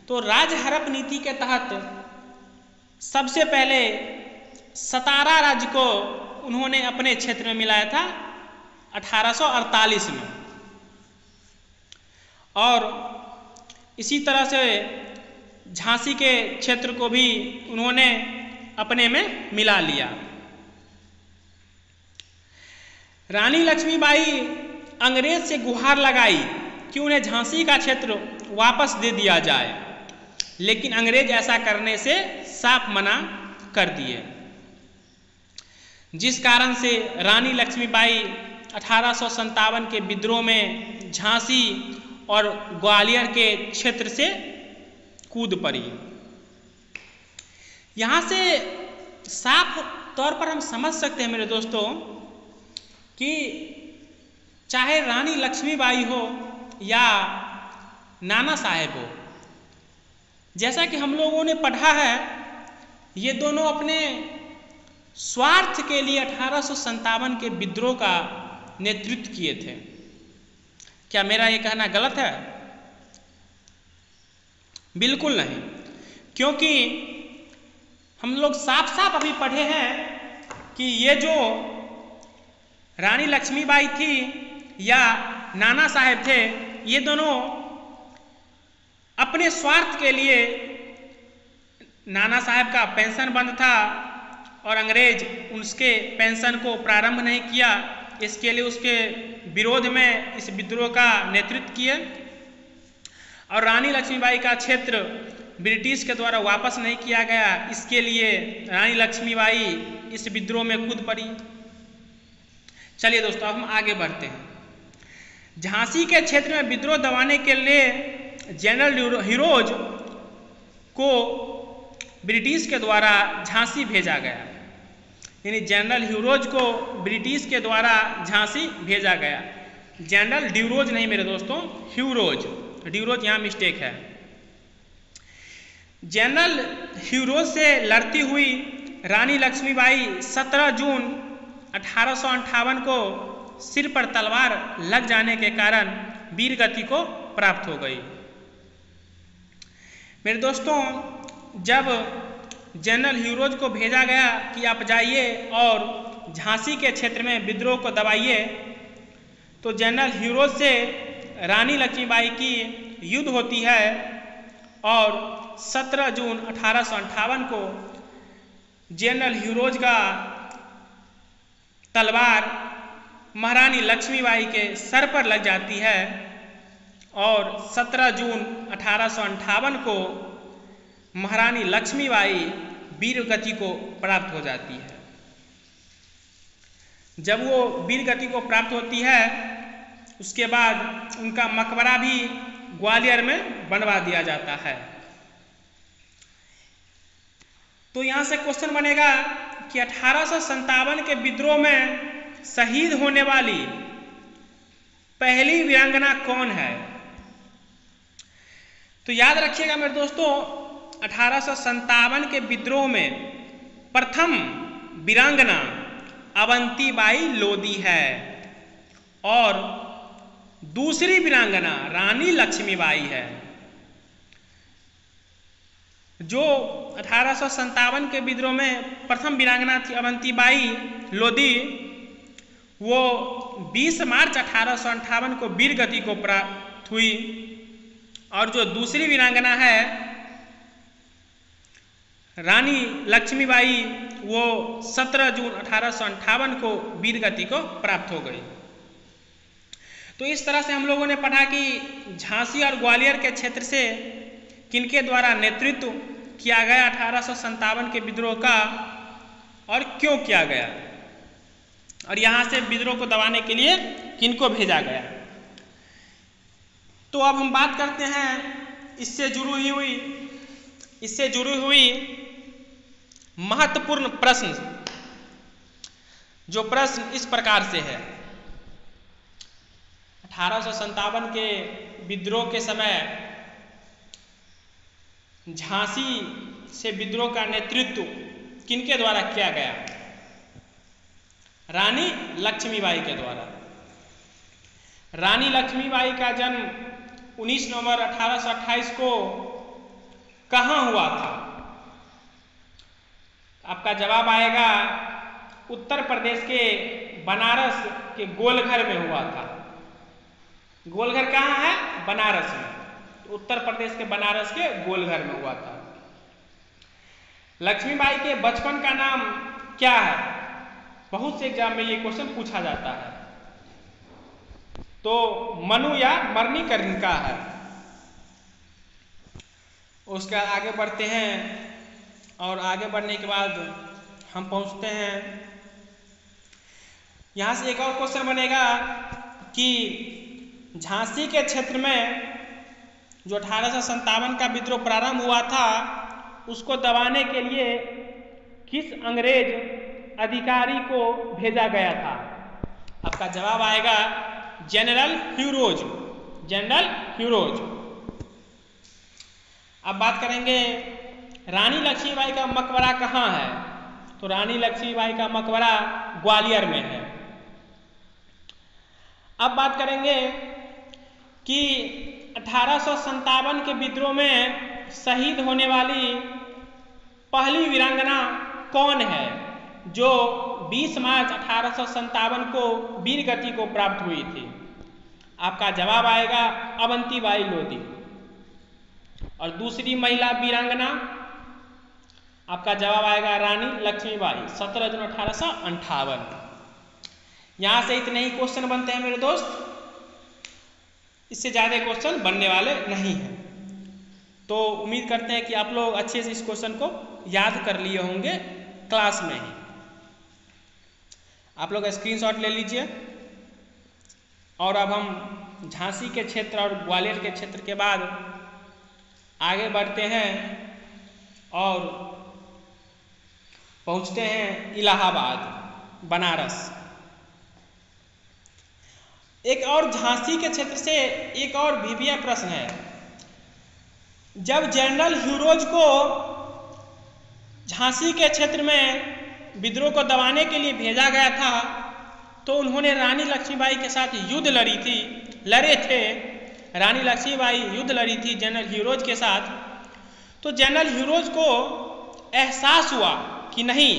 तो राज्य हड़प नीति के तहत सबसे पहले सतारा राज्य को उन्होंने अपने क्षेत्र में मिलाया था 1848 में, और इसी तरह से झांसी के क्षेत्र को भी उन्होंने अपने में मिला लिया। रानी लक्ष्मीबाई अंग्रेज से गुहार लगाई कि उन्हें झांसी का क्षेत्र वापस दे दिया जाए, लेकिन अंग्रेज ऐसा करने से साफ मना कर दिए, जिस कारण से रानी लक्ष्मीबाई 1857 के विद्रोह में झांसी और ग्वालियर के क्षेत्र से कूद पड़ी। यहाँ से साफ तौर पर हम समझ सकते हैं मेरे दोस्तों कि चाहे रानी लक्ष्मीबाई हो या नाना साहेब हो, जैसा कि हम लोगों ने पढ़ा है, ये दोनों अपने स्वार्थ के लिए 1857 के विद्रोह का नेतृत्व किए थे। क्या मेरा ये कहना गलत है? बिल्कुल नहीं, क्योंकि हम लोग साफ साफ अभी पढ़े हैं कि ये जो रानी लक्ष्मीबाई थी या नाना साहेब थे, ये दोनों अपने स्वार्थ के लिए, नाना साहेब का पेंशन बंद था और अंग्रेज उसके पेंशन को प्रारंभ नहीं किया, इसके लिए उसके विरोध में इस विद्रोह का नेतृत्व किए, और रानी लक्ष्मीबाई का क्षेत्र ब्रिटिश के द्वारा वापस नहीं किया गया, इसके लिए रानी लक्ष्मीबाई इस विद्रोह में कूद पड़ी। चलिए दोस्तों, हम आगे बढ़ते हैं। झांसी के क्षेत्र में विद्रोह दबाने के लिए जनरल हीरोज को ब्रिटिश के द्वारा झांसी भेजा गया, यानी जनरल ह्यूरोज को ब्रिटिश के द्वारा झांसी भेजा गया। जनरल ड्यूरोज नहीं मेरे दोस्तों, ह्यूरोज, ड्यूरोज यहाँ मिस्टेक है। जनरल ह्यूरोज से लड़ती हुई रानी लक्ष्मीबाई 17 जून 1858 को सिर पर तलवार लग जाने के कारण वीर गति को प्राप्त हो गई। मेरे दोस्तों, जब जनरल ह्यूरोज को भेजा गया कि आप जाइए और झांसी के क्षेत्र में विद्रोह को दबाइए, तो जनरल ह्यूरोज से रानी लक्ष्मीबाई की युद्ध होती है और 17 जून 1858 को जनरल ह्यूरोज का तलवार महारानी लक्ष्मीबाई के सर पर लग जाती है और 17 जून 1858 को महारानी लक्ष्मीबाई वीर गति को प्राप्त हो जाती है। जब वो वीर गति को प्राप्त होती है उसके बाद उनका मकबरा भी ग्वालियर में बनवा दिया जाता है। तो यहाँ से क्वेश्चन बनेगा कि 1857 के विद्रोह में शहीद होने वाली पहली वीरांगना कौन है? तो याद रखिएगा मेरे दोस्तों, 1857 के विद्रोह में प्रथम वीरांगना अवंतीबाई लोधी है और दूसरी वीरांगना रानी लक्ष्मीबाई है। जो 1857 के विद्रोह में प्रथम वीरांगना थी अवंतीबाई लोधी, वो 20 मार्च 1858 को वीर गति को प्राप्त हुई और जो दूसरी वीरांगना है रानी लक्ष्मीबाई, वो 17 जून 1858 को वीर गति को प्राप्त हो गई। तो इस तरह से हम लोगों ने पढ़ा कि झांसी और ग्वालियर के क्षेत्र से किनके द्वारा नेतृत्व किया गया 1857 के विद्रोह का और क्यों किया गया, और यहाँ से विद्रोह को दबाने के लिए किनको भेजा गया। तो अब हम बात करते हैं इससे जुड़ी हुई महत्वपूर्ण प्रश्न। जो प्रश्न इस प्रकार से है, 1857 के विद्रोह के समय झांसी से विद्रोह का नेतृत्व किनके द्वारा किया गया? रानी लक्ष्मीबाई के द्वारा। रानी लक्ष्मीबाई का जन्म 19 नवंबर 1828 को कहाँ हुआ था? आपका जवाब आएगा उत्तर प्रदेश के बनारस के गोलघर में हुआ था। गोलघर कहाँ है? बनारस में। उत्तर प्रदेश के बनारस के गोलघर में हुआ था। लक्ष्मीबाई के बचपन का नाम क्या है? बहुत से एग्जाम में ये क्वेश्चन पूछा जाता है। तो मनु या मणिकर्णिका है। उसका आगे बढ़ते हैं और आगे बढ़ने के बाद हम पहुंचते हैं, यहाँ से एक और क्वेश्चन बनेगा कि झांसी के क्षेत्र में जो 1857 का विद्रोह प्रारंभ हुआ था उसको दबाने के लिए किस अंग्रेज अधिकारी को भेजा गया था? आपका जवाब आएगा जनरल ह्यूरोज। General Hugh Rose. अब बात करेंगे रानी लक्ष्मीबाई का मकबरा कहाँ है? तो रानी लक्ष्मीबाई का मकबरा ग्वालियर में है। अब बात करेंगे कि 1857 के विद्रोह में शहीद होने वाली पहली वीरांगना कौन है जो 20 मार्च 1857 को वीर गति को प्राप्त हुई थी? आपका जवाब आएगा अवंतीबाई लोधी। और दूसरी महिला वीरांगना, आपका जवाब आएगा रानी लक्ष्मीबाई, 17 जून 1858। यहाँ से इतने ही क्वेश्चन बनते हैं मेरे दोस्त, इससे ज़्यादा क्वेश्चन बनने वाले नहीं हैं। तो उम्मीद करते हैं कि आप लोग अच्छे से इस क्वेश्चन को याद कर लिए होंगे क्लास में ही। आप लोग स्क्रीनशॉट ले लीजिए। और अब हम झांसी के क्षेत्र और ग्वालियर के क्षेत्र के बाद आगे बढ़ते हैं और पहुंचते हैं इलाहाबाद, बनारस। एक और झांसी के क्षेत्र से एक और वीवीआई प्रश्न है। जब जनरल ह्यूरोज को झांसी के क्षेत्र में विद्रोह को दबाने के लिए भेजा गया था तो उन्होंने रानी लक्ष्मीबाई के साथ युद्ध लड़े थे। रानी लक्ष्मीबाई युद्ध लड़ी थी जनरल ह्यूरोज के साथ। तो जनरल ह्यूरोज को एहसास हुआ कि नहीं,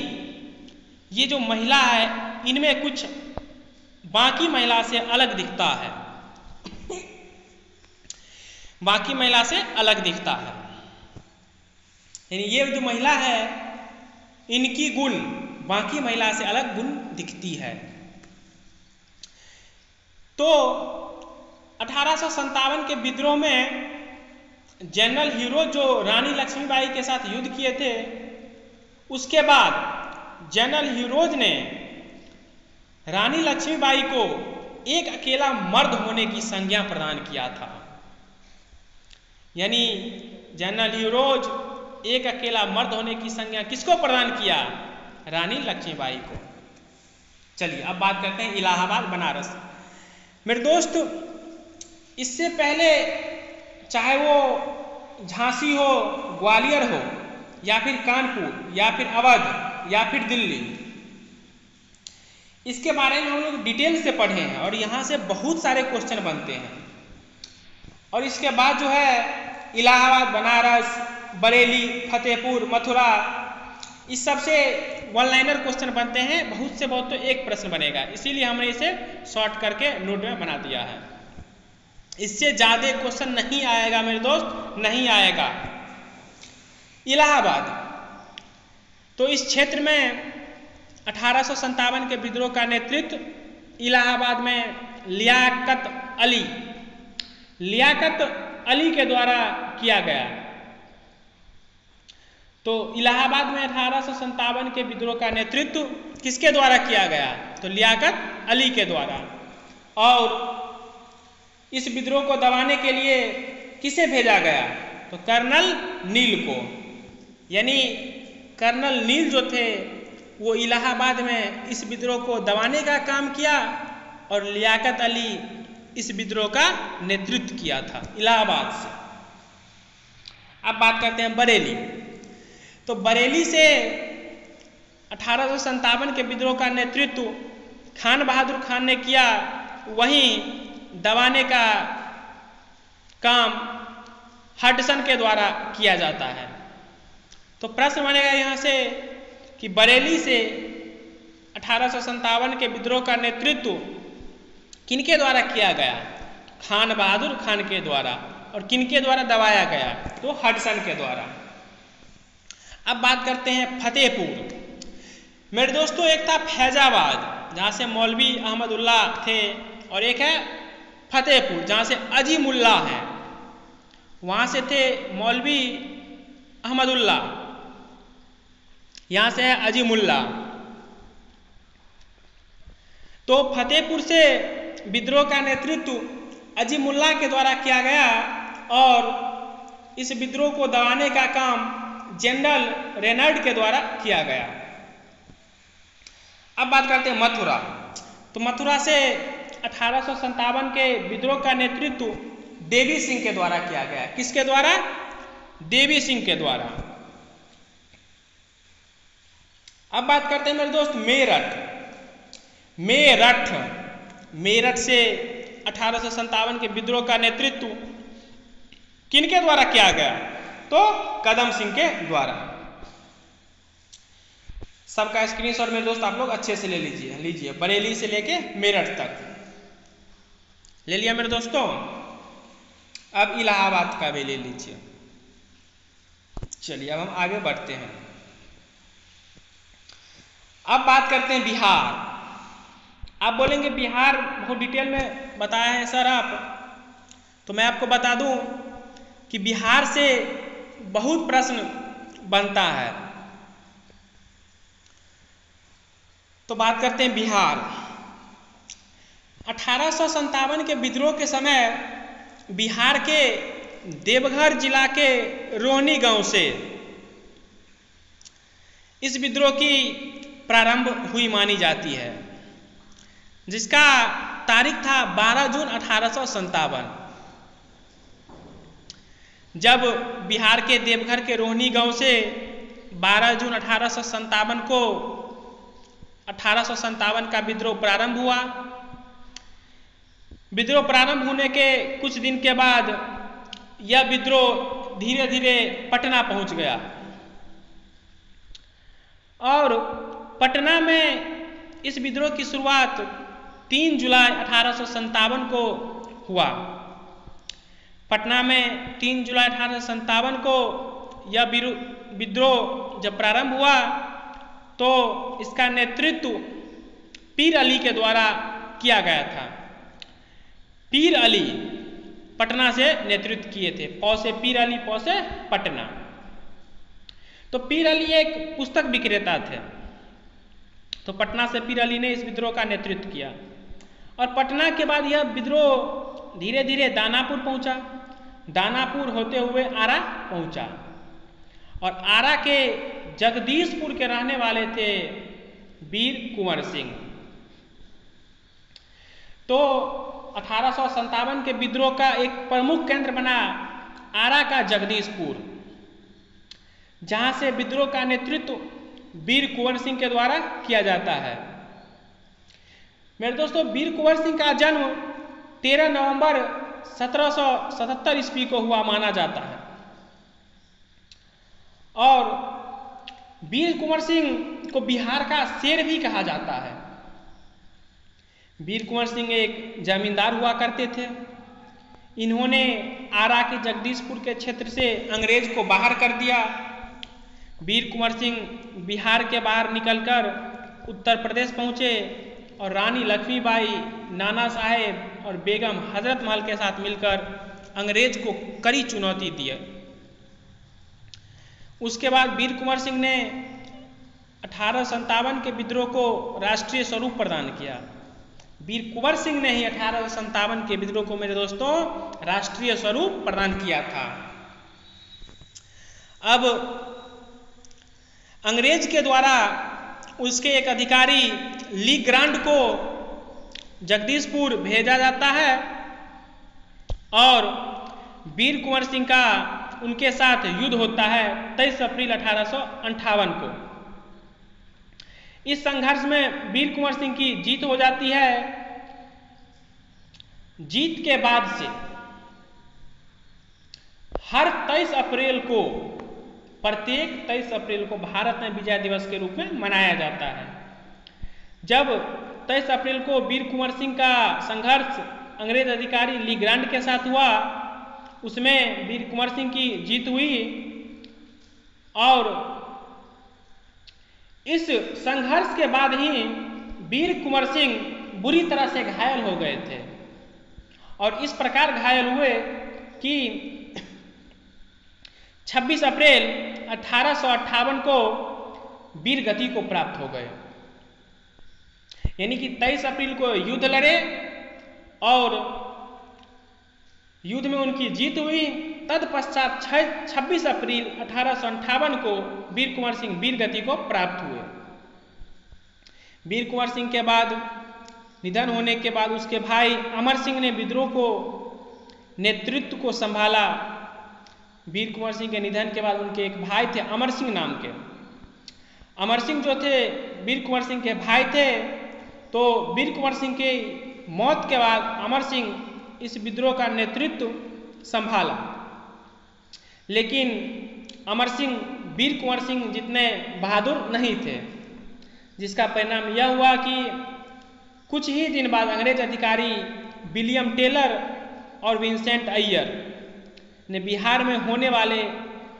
ये जो महिला है इनमें कुछ बाकी महिला से अलग दिखता है, बाकी महिला से अलग दिखता है। यानी ये जो महिला है इनकी गुण बाकी महिला से अलग गुण दिखती है। तो 1857 के विद्रोह में जनरल हीरोज जो रानी लक्ष्मीबाई के साथ युद्ध किए थे, उसके बाद जनरल हीरोज ने रानी लक्ष्मीबाई को एक अकेला मर्द होने की संज्ञा प्रदान किया था। यानी जनरल हीरोज एक अकेला मर्द होने की संज्ञा किसको प्रदान किया? रानी लक्ष्मीबाई को। चलिए अब बात करते हैं इलाहाबाद बनारस। मेरे दोस्त, इससे पहले चाहे वो झांसी हो, ग्वालियर हो, या फिर कानपुर, या फिर अवध, या फिर दिल्ली, इसके बारे में हम लोग डिटेल से पढ़े हैं और यहाँ से बहुत सारे क्वेश्चन बनते हैं। और इसके बाद जो है इलाहाबाद, बनारस, बरेली, फतेहपुर, मथुरा, इस सब से वन लाइनर क्वेश्चन बनते हैं। बहुत से बहुत तो एक प्रश्न बनेगा, इसीलिए हमने इसे शॉर्ट करके नोट में बना दिया है। इससे ज़्यादा क्वेश्चन नहीं आएगा मेरे दोस्त, नहीं आएगा। इलाहाबाद, तो इस क्षेत्र में 1857 के विद्रोह का नेतृत्व इलाहाबाद में लियाकत अली के द्वारा किया गया। तो इलाहाबाद में 1857 के विद्रोह का नेतृत्व किसके द्वारा किया गया? तो लियाकत अली के द्वारा। और इस विद्रोह को दबाने के लिए किसे भेजा गया? तो कर्नल नील को। यानी कर्नल नील जो थे वो इलाहाबाद में इस विद्रोह को दबाने का काम किया और लियाकत अली इस विद्रोह का नेतृत्व किया था इलाहाबाद से। अब बात करते हैं बरेली। तो बरेली से 1857 के विद्रोह का नेतृत्व खान बहादुर खान ने किया। वहीं दबाने का काम हडसन के द्वारा किया जाता है। तो प्रश्न बनेगा यहाँ से कि बरेली से 1857 के विद्रोह का नेतृत्व किनके द्वारा किया गया? खान बहादुर खान के द्वारा। और किनके द्वारा दबाया गया? तो हडसन के द्वारा। अब बात करते हैं फतेहपुर। मेरे दोस्तों, एक था फैजाबाद जहाँ से मौलवी अहमदुल्ला थे, और एक है फतेहपुर जहाँ से अजीमुल्ला है, वहाँ से थे मौलवी अहमदुल्ला, यहाँ से है अजीमुल्ला। तो फतेहपुर से विद्रोह का नेतृत्व अजीमुल्ला के द्वारा किया गया और इस विद्रोह को दबाने का काम जनरल रेनल्ड के द्वारा किया गया। अब बात करते हैं मथुरा। तो मथुरा से 1857 के विद्रोह का नेतृत्व देवी सिंह के द्वारा किया गया। किसके द्वारा? देवी सिंह के द्वारा। अब बात करते हैं मेरे दोस्त मेरठ से 1857 के विद्रोह का नेतृत्व किनके द्वारा किया गया? तो कदम सिंह के द्वारा। सबका स्क्रीनशॉट मेरे दोस्त आप लोग अच्छे से ले लीजिए बरेली से लेके मेरठ तक ले लिया मेरे दोस्तों। अब इलाहाबाद का भी ले लीजिए। चलिए अब हम आगे बढ़ते हैं। अब बात करते हैं बिहार। आप बोलेंगे बिहार बहुत डिटेल में बताया है सर आप, तो मैं आपको बता दूं कि बिहार से बहुत प्रश्न बनता है। तो बात करते हैं बिहार। 1857 के विद्रोह के समय बिहार के देवघर जिला के रोहनी गांव से इस विद्रोह की प्रारंभ हुई मानी जाती है, जिसका तारीख था 12 जून 1857, जब बिहार के देवघर के रोहनी गांव से 12 जून 1857 को 1857 का विद्रोह प्रारंभ हुआ। विद्रोह प्रारंभ होने के कुछ दिन के बाद यह विद्रोह धीरे धीरे पटना पहुंच गया और पटना में इस विद्रोह की शुरुआत 3 जुलाई 1857 को हुआ। पटना में 3 जुलाई 1857 को यह विद्रोह जब प्रारंभ हुआ तो इसका नेतृत्व पीर अली के द्वारा किया गया था। पीर अली पटना से नेतृत्व किए थे। प से पीर अली, प से पटना। तो पीर अली एक पुस्तक विक्रेता थे, तो पटना से पीर अली ने इस विद्रोह का नेतृत्व किया। और पटना के बाद यह विद्रोह धीरे धीरे दानापुर पहुंचा, दानापुर होते हुए आरा पहुंचा। और आरा के जगदीशपुर के रहने वाले थे वीर कुंवर सिंह। तो 1857 के विद्रोह का एक प्रमुख केंद्र बना आरा का जगदीशपुर, जहां से विद्रोह का नेतृत्व वीर कुंवर सिंह के द्वारा किया जाता है। मेरे दोस्तों, वीर कुंवर सिंह का जन्म 13 नवंबर 1777 ईस्वी को हुआ माना जाता है। और वीर कुंवर सिंह को बिहार का शेर भी कहा जाता है। वीर कुंवर सिंह एक जमींदार हुआ करते थे। इन्होंने आरा के जगदीशपुर के क्षेत्र से अंग्रेज को बाहर कर दिया। वीर कुंवर सिंह बिहार के बाहर निकलकर उत्तर प्रदेश पहुंचे और रानी लक्ष्मीबाई, नाना साहेब और बेगम हजरत महल के साथ मिलकर अंग्रेज को कड़ी चुनौती दी। उसके बाद वीर कुंवर सिंह ने 1857 के विद्रोह को राष्ट्रीय स्वरूप प्रदान किया। वीर कुंवर सिंह ने ही 1857 के विद्रोह को मेरे दोस्तों राष्ट्रीय स्वरूप प्रदान किया था। अब अंग्रेज के द्वारा उसके एक अधिकारी ली ग्रांड को जगदीशपुर भेजा जाता है और वीर कुंवर सिंह का उनके साथ युद्ध होता है 23 अप्रैल 1858 को। इस संघर्ष में वीर कुंवर सिंह की जीत हो जाती है। जीत के बाद से हर 23 अप्रैल को, प्रत्येक 23 अप्रैल को भारत में विजय दिवस के रूप में मनाया जाता है। जब 23 अप्रैल को वीर कुंवर सिंह का संघर्ष अंग्रेज अधिकारी ली ग्रांड के साथ हुआ, उसमें वीर कुंवर सिंह की जीत हुई और इस संघर्ष के बाद ही वीर कुंवर सिंह बुरी तरह से घायल हो गए थे और इस प्रकार घायल हुए कि 26 अप्रैल 1858 को वीर गति को प्राप्त हो गए। यानी कि 23 अप्रैल को युद्ध लड़े और युद्ध में उनकी जीत हुई। तत्पश्चात 26 अप्रैल 1858 को वीर कुंवर सिंह वीर गति को प्राप्त हुए। वीर कुंवर सिंह के बाद निधन होने के बाद उसके भाई अमर सिंह ने विद्रोह को नेतृत्व को संभाला। वीर कुंवर सिंह के निधन के बाद उनके एक भाई थे अमर सिंह नाम के। अमर सिंह जो थे वीर कुंवर सिंह के भाई थे। तो वीर कुंवर सिंह की मौत के बाद अमर सिंह इस विद्रोह का नेतृत्व संभाला, लेकिन अमर सिंह वीर कुंवर सिंह जितने बहादुर नहीं थे, जिसका परिणाम यह हुआ कि कुछ ही दिन बाद अंग्रेज अधिकारी विलियम टेलर और विंसेंट अय्यर ने बिहार में होने वाले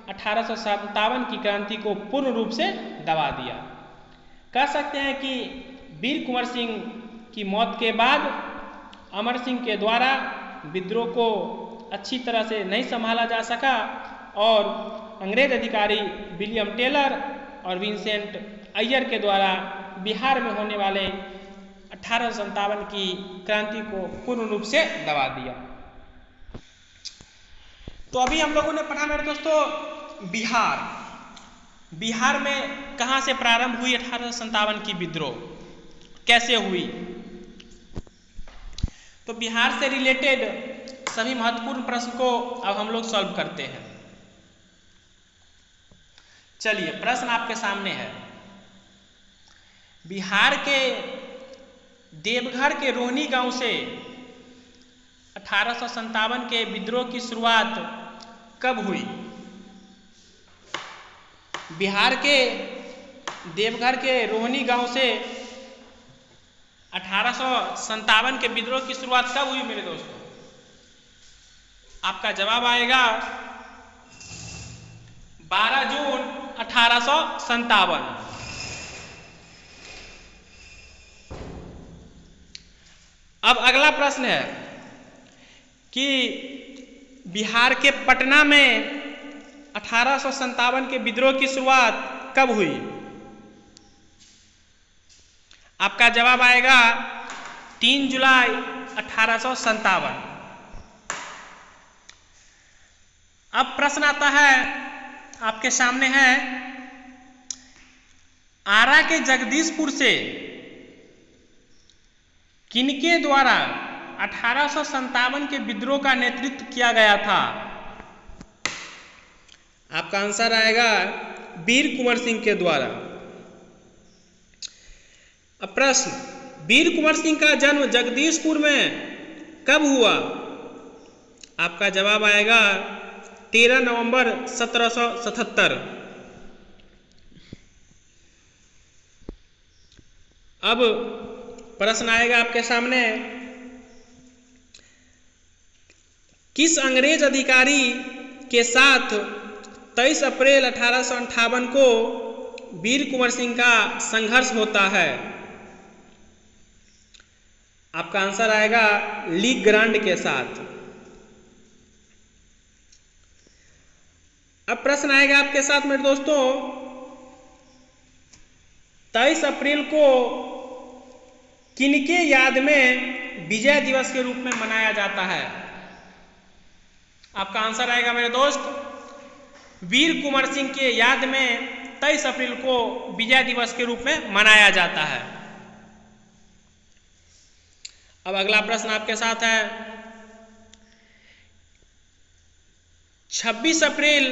1857 की क्रांति को पूर्ण रूप से दबा दिया। कह सकते हैं कि वीर कुंवर सिंह की मौत के बाद अमर सिंह के द्वारा विद्रोह को अच्छी तरह से नहीं संभाला जा सका और अंग्रेज अधिकारी विलियम टेलर और विंसेंट अय्यर के द्वारा बिहार में होने वाले 1857 की क्रांति को पूर्ण रूप से दबा दिया। तो अभी हम लोगों ने पढ़ा मेरे दोस्तों बिहार में कहां से प्रारंभ हुई 1857 की विद्रोह, कैसे हुई। तो बिहार से रिलेटेड सभी महत्वपूर्ण प्रश्न को अब हम लोग सॉल्व करते हैं। चलिए, प्रश्न आपके सामने है। बिहार के देवघर के रोहनी गांव से 1857 के विद्रोह की शुरुआत कब हुई? बिहार के देवघर के रोहनी गांव से 1857 के विद्रोह की शुरुआत कब हुई मेरे दोस्तों? आपका जवाब आएगा 12 जून 1857। अब अगला प्रश्न है कि बिहार के पटना में 1857 के विद्रोह की शुरुआत कब हुई? आपका जवाब आएगा 3 जुलाई 1857। अब प्रश्न आता है आपके सामने है, आरा के जगदीशपुर से किनके द्वारा 1857 के विद्रोह का नेतृत्व किया गया था? आपका आंसर आएगा वीर कुंवर सिंह के द्वारा। अब प्रश्न, वीर कुंवर सिंह का जन्म जगदीशपुर में कब हुआ? आपका जवाब आएगा 13 नवंबर 1777। अब प्रश्न आएगा आपके सामने, किस अंग्रेज अधिकारी के साथ 23 अप्रैल 1858 को वीर कुंवर सिंह का संघर्ष होता है? आपका आंसर आएगा ली ग्रांड के साथ। अब प्रश्न आएगा आपके साथ मेरे दोस्तों, 23 अप्रैल को किनके याद में विजय दिवस के रूप में मनाया जाता है? आपका आंसर आएगा मेरे दोस्त वीर कुंवर सिंह के याद में 23 अप्रैल को विजय दिवस के रूप में मनाया जाता है। अब अगला प्रश्न आपके साथ है, 26 अप्रैल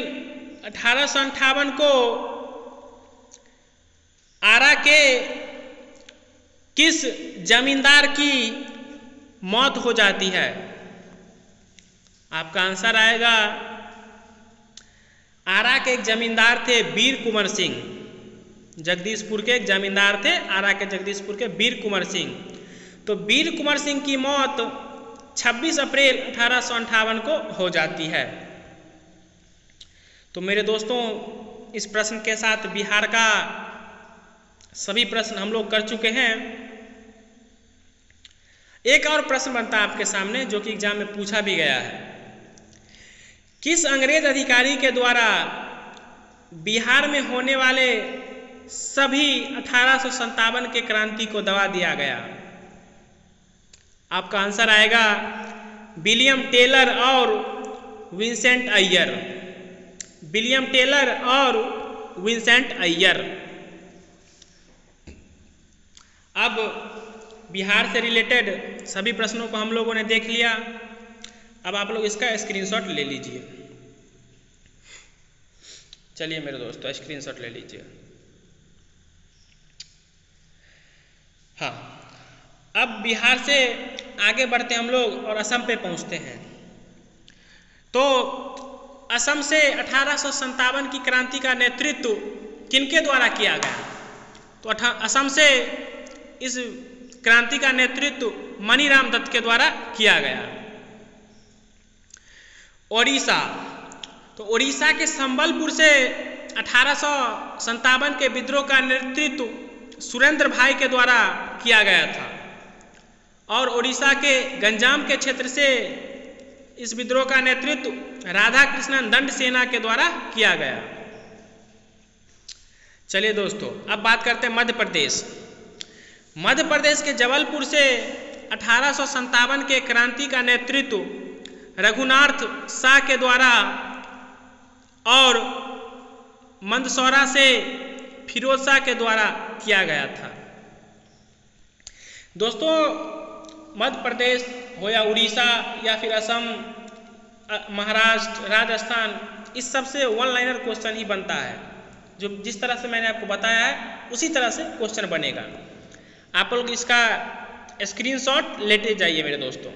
1858 को आरा के किस जमींदार की मौत हो जाती है? आपका आंसर आएगा, आरा के एक जमींदार थे वीर कुंवर सिंह, जगदीशपुर के एक जमींदार थे आरा के जगदीशपुर के वीर कुंवर सिंह। तो वीर कुंवर सिंह की मौत 26 अप्रैल 1858 को हो जाती है। तो मेरे दोस्तों, इस प्रश्न के साथ बिहार का सभी प्रश्न हम लोग कर चुके हैं। एक और प्रश्न बनता है आपके सामने जो कि एग्जाम में पूछा भी गया है, किस अंग्रेज अधिकारी के द्वारा बिहार में होने वाले सभी 1857 के क्रांति को दबा दिया गया? आपका आंसर आएगा विलियम टेलर और विंसेंट अय्यर। विलियम टेलर और विंसेंट अय्यर। अब बिहार से रिलेटेड सभी प्रश्नों को हम लोगों ने देख लिया। अब आप लोग इसका स्क्रीनशॉट ले लीजिए। चलिए मेरे दोस्तों, स्क्रीनशॉट ले लीजिए। हाँ, अब बिहार से आगे बढ़ते हम लोग और असम पे पहुंचते हैं। तो असम से 1857 की क्रांति का नेतृत्व किनके द्वारा किया गया? तो असम से इस क्रांति का नेतृत्व मनीराम दत्त के द्वारा किया गया। ओडिशा, तो ओडिशा के संबलपुर से 1857 के विद्रोह का नेतृत्व सुरेंद्र भाई के द्वारा किया गया था और ओडिशा के गंजाम के क्षेत्र से इस विद्रोह का नेतृत्व राधा कृष्णन दंड सेना के द्वारा किया गया। चलिए दोस्तों, अब बात करते हैं मध्य प्रदेश। मध्य प्रदेश के जबलपुर से 1857 के क्रांति का नेतृत्व रघुनाथ शाह के द्वारा और मंदसौरा से फिरोज शाह के द्वारा किया गया था। दोस्तों, मध्य प्रदेश हो या उड़ीसा या फिर असम, महाराष्ट्र, राजस्थान, इस सब से वन लाइनर क्वेश्चन ही बनता है। जो जिस तरह से मैंने आपको बताया है उसी तरह से क्वेश्चन बनेगा। आप लोग इसका स्क्रीनशॉट लेते जाइए मेरे दोस्तों।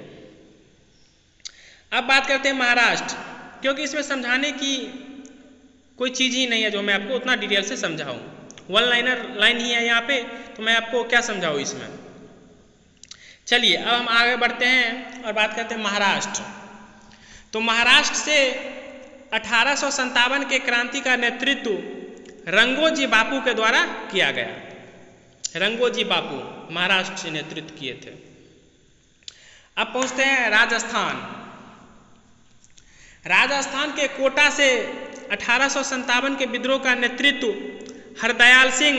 अब बात करते हैं महाराष्ट्र, क्योंकि इसमें समझाने की कोई चीज़ ही नहीं है जो मैं आपको उतना डिटेल से समझाऊं। वन लाइनर लाइन ही है यहाँ पे, तो मैं आपको क्या समझाऊं इसमें। चलिए अब हम आगे बढ़ते हैं और बात करते हैं महाराष्ट्र। तो महाराष्ट्र से 1857 के क्रांति का नेतृत्व रंगोजी बापू के द्वारा किया गया। रंगोजी बापू महाराष्ट्र से नेतृत्व किए थे। अब पहुंचते हैं राजस्थान। राजस्थान के कोटा से 1857 के विद्रोह का नेतृत्व हरदयाल सिंह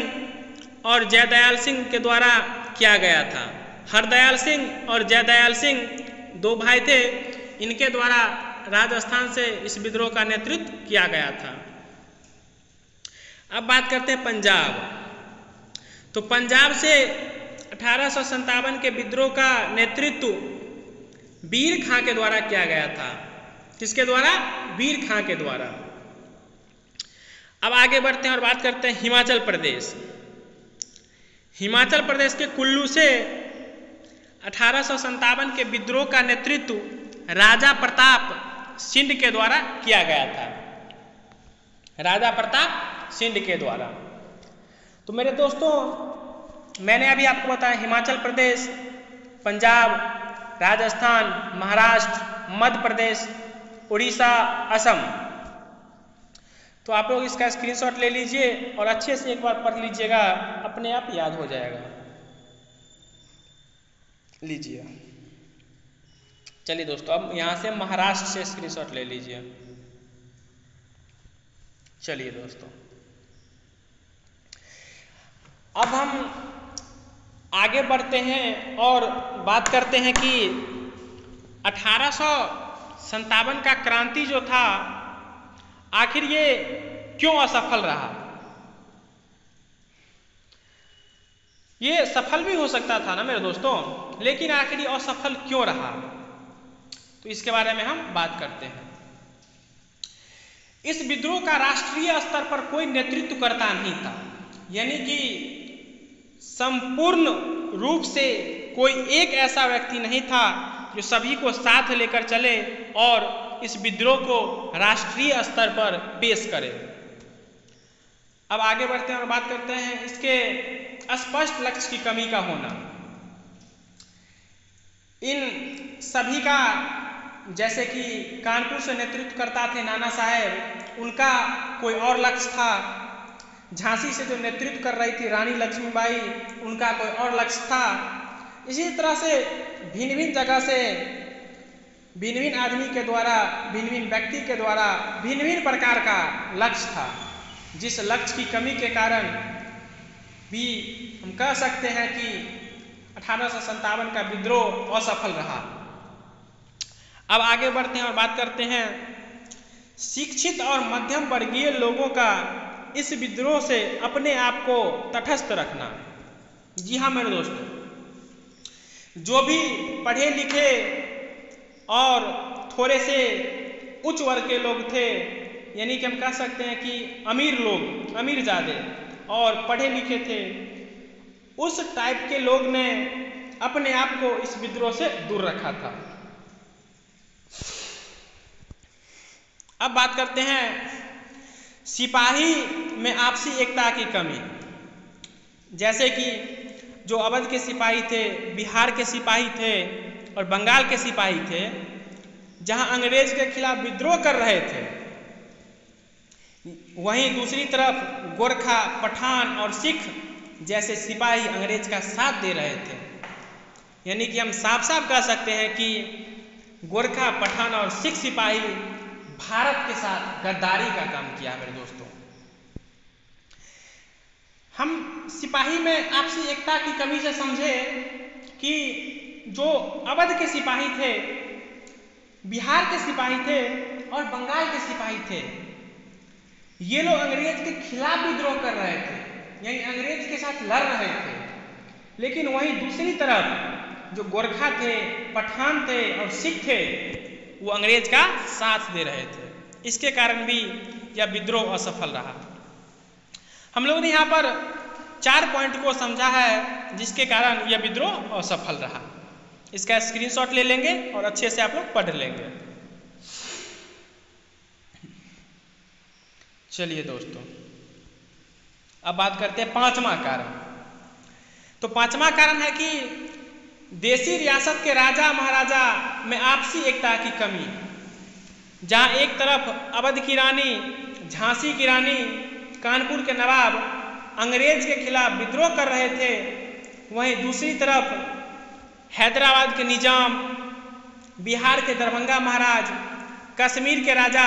और जयदयाल सिंह के द्वारा किया गया था। हरदयाल सिंह और जयदयाल सिंह दो भाई थे, इनके द्वारा राजस्थान से इस विद्रोह का नेतृत्व किया गया था। अब बात करते हैं पंजाब। तो पंजाब से 1857 के विद्रोह का नेतृत्व वीर खां के द्वारा किया गया था। किसके द्वारा? वीर खां के द्वारा। अब आगे बढ़ते हैं और बात करते हैं हिमाचल प्रदेश। हिमाचल प्रदेश के कुल्लू से 1857 के विद्रोह का नेतृत्व राजा प्रताप सिंह के द्वारा किया गया था। राजा प्रताप सिंह के द्वारा। तो मेरे दोस्तों, मैंने अभी आपको बताया हिमाचल प्रदेश, पंजाब, राजस्थान, महाराष्ट्र, मध्य प्रदेश, उड़ीसा, असम। तो आप लोग इसका स्क्रीनशॉट ले लीजिए और अच्छे से एक बार पढ़ लीजिएगा, अपने आप याद हो जाएगा। लीजिए। चलिए दोस्तों, अब यहाँ से महाराष्ट्र से स्क्रीनशॉट ले लीजिए। चलिए दोस्तों, अब हम आगे बढ़ते हैं और बात करते हैं कि 1857 का क्रांति जो था, आखिर ये क्यों असफल रहा। ये सफल भी हो सकता था ना मेरे दोस्तों, लेकिन आखिर ये असफल क्यों रहा, तो इसके बारे में हम बात करते हैं। इस विद्रोह का राष्ट्रीय स्तर पर कोई नेतृत्वकर्ता नहीं था, यानी कि संपूर्ण रूप से कोई एक ऐसा व्यक्ति नहीं था जो सभी को साथ लेकर चले और इस विद्रोह को राष्ट्रीय स्तर पर पेश करे। अब आगे बढ़ते हैं और बात करते हैं इसके स्पष्ट लक्ष्य की कमी का होना। इन सभी का, जैसे कि कानपुर से नेतृत्व करता थे नाना साहेब, उनका कोई और लक्ष्य था। झांसी से जो नेतृत्व कर रही थी रानी लक्ष्मीबाई, उनका कोई और लक्ष्य था। इसी तरह से भिन्न भिन्न जगह से भिन्न भिन्न आदमी के द्वारा, भिन्न भिन्न व्यक्ति के द्वारा भिन्न भिन्न प्रकार का लक्ष्य था, जिस लक्ष्य की कमी के कारण भी हम कह सकते हैं कि 1857 का विद्रोह असफल रहा। अब आगे बढ़ते हैं और बात करते हैं शिक्षित और मध्यम वर्गीय लोगों का इस विद्रोह से अपने आप को तटस्थ रखना। जी हाँ मेरे दोस्तों, जो भी पढ़े लिखे और थोड़े से उच्च वर्ग के लोग थे, यानी कि हम कह सकते हैं कि अमीर लोग, अमीर ज़्यादा और पढ़े लिखे थे, उस टाइप के लोग ने अपने आप को इस विद्रोह से दूर रखा था। अब बात करते हैं सिपाही में आपसी एकता की कमी। जैसे कि जो अवध के सिपाही थे, बिहार के सिपाही थे और बंगाल के सिपाही थे, जहां अंग्रेज के खिलाफ विद्रोह कर रहे थे, वहीं दूसरी तरफ गोरखा, पठान और सिख जैसे सिपाही अंग्रेज का साथ दे रहे थे। यानी कि हम साफ साफ कह सकते हैं कि गोरखा, पठान और सिख सिपाही भारत के साथ गद्दारी का काम किया। मेरे दोस्तों, हम सिपाही में आपसी एकता की कमी से समझे कि जो अवध के सिपाही थे, बिहार के सिपाही थे और बंगाल के सिपाही थे, ये लोग अंग्रेज के खिलाफ विद्रोह कर रहे थे, यानी अंग्रेज के साथ लड़ रहे थे। लेकिन वहीं दूसरी तरफ जो गोरखा थे, पठान थे और सिख थे, वो अंग्रेज का साथ दे रहे थे। इसके कारण भी यह विद्रोह असफल रहा। हम लोगों ने यहाँ पर 4 पॉइंट को समझा है जिसके कारण यह विद्रोह असफल रहा। इसका स्क्रीनशॉट ले लेंगे और अच्छे से आप लोग पढ़ लेंगे। चलिए दोस्तों, अब बात करते हैं 5वां कारण। तो 5वां कारण है कि देशी रियासत के राजा महाराजा में आपसी एकता की कमी। जहां एक तरफ अवध की रानी, झांसी की रानी, कानपुर के नवाब अंग्रेज के खिलाफ विद्रोह कर रहे थे, वहीं दूसरी तरफ हैदराबाद के निजाम, बिहार के दरभंगा महाराज कश्मीर के राजा,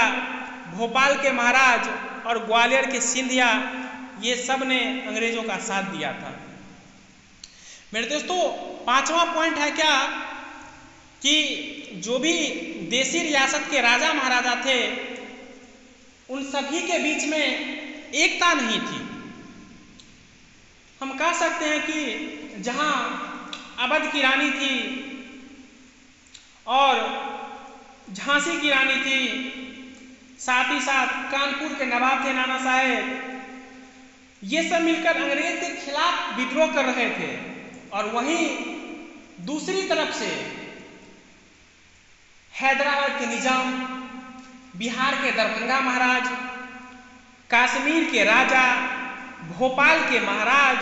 भोपाल के महाराज और ग्वालियर के सिंधिया, ये सब ने अंग्रेजों का साथ दिया था। मेरे दोस्तों, पांचवा पॉइंट है क्या कि जो भी देसी रियासत के राजा महाराजा थे उन सभी के बीच में एकता नहीं थी। हम कह सकते हैं कि जहां अवध की रानी थी और झांसी की रानी थी, साथ ही साथ कानपुर के नवाब थे नाना साहेब, ये सब मिलकर अंग्रेज के खिलाफ विद्रोह कर रहे थे। और वहीं दूसरी तरफ से हैदराबाद के निजाम, बिहार के दरभंगा महाराज, कश्मीर के राजा, भोपाल के महाराज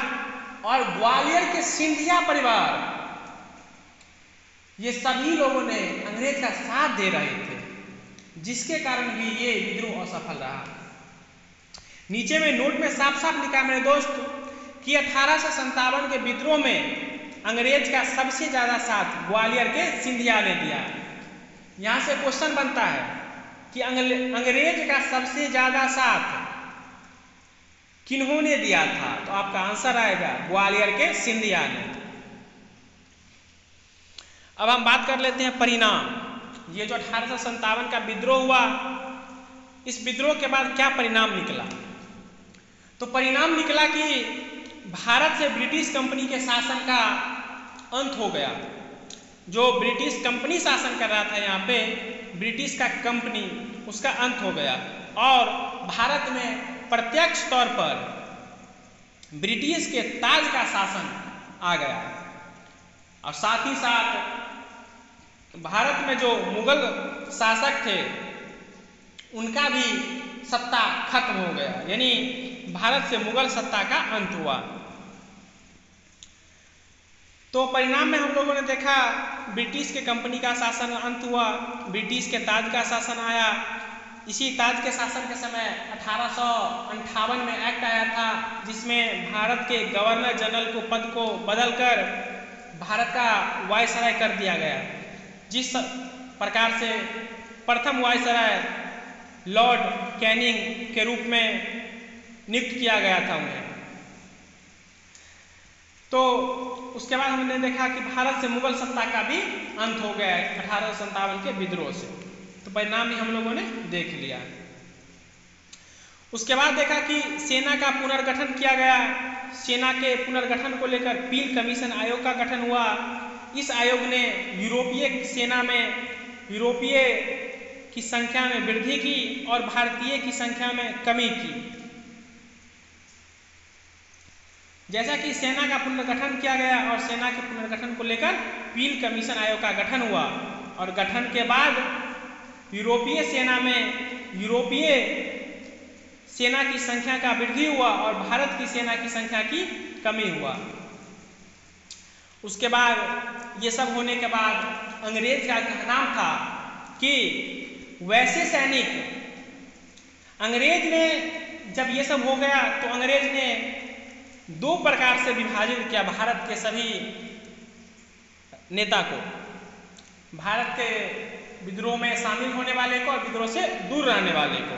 और ग्वालियर के सिंधिया परिवार, ये सभी लोगों ने अंग्रेज का साथ दे रहे थे, जिसके कारण भी ये विद्रोह असफल रहा। नीचे में नोट में साफ साफ लिखा मेरे दोस्त कि 1857 के विद्रोह में अंग्रेज का सबसे ज्यादा साथ ग्वालियर के सिंधिया ने दिया। यहां से क्वेश्चन बनता है कि अंग्रेज का सबसे ज्यादा साथ किन्होंने दिया था? तो आपका आंसर आएगा ग्वालियर के सिंधिया ने। अब हम बात कर लेते हैं परिणाम। ये जो 1857 का विद्रोह हुआ, इस विद्रोह के बाद क्या परिणाम निकला? तो परिणाम निकला कि भारत से ब्रिटिश कंपनी के शासन का अंत हो गया। जो ब्रिटिश कंपनी शासन कर रहा था यहाँ पे, ब्रिटिश का कंपनी, उसका अंत हो गया और भारत में प्रत्यक्ष तौर पर ब्रिटिश के ताज का शासन आ गया। और साथ ही साथ भारत में जो मुगल शासक थे उनका भी सत्ता खत्म हो गया, यानी भारत से मुगल सत्ता का अंत हुआ। तो परिणाम में हम लोगों ने देखा ब्रिटिश के कंपनी का शासन अंत हुआ, ब्रिटिश के ताज का शासन आया। इसी ताज के शासन के समय 1858 में एक्ट आया था, जिसमें भारत के गवर्नर जनरल को पद को बदलकर भारत का वायसराय कर दिया गया। जिस प्रकार से प्रथम वायसराय लॉर्ड कैनिंग के रूप में नियुक्त किया गया था उन्हें। तो उसके बाद हमने देखा कि भारत से मुगल सत्ता का भी अंत हो गया 1857 के विद्रोह से। तो परिणाम भी हम लोगों ने देख लिया। उसके बाद देखा कि सेना का पुनर्गठन किया गया। सेना के पुनर्गठन को लेकर पील कमीशन आयोग का गठन हुआ। इस आयोग ने यूरोपीय सेना में यूरोपीय की संख्या में वृद्धि की और भारतीय की संख्या में कमी की। जैसा कि सेना का पुनर्गठन किया गया और सेना के पुनर्गठन को लेकर पील कमीशन आयोग का गठन हुआ और गठन के बाद यूरोपीय सेना में यूरोपीय सेना की संख्या का वृद्धि हुआ और भारत की सेना की संख्या की कमी हुआ। उसके बाद ये सब होने के बाद अंग्रेज का कहना था कि वैसे सैनिक, अंग्रेज ने जब ये सब हो गया तो अंग्रेज ने दो प्रकार से विभाजित किया भारत के सभी नेता को। भारत के विद्रोह में शामिल होने वाले को और विद्रोह से दूर रहने वाले को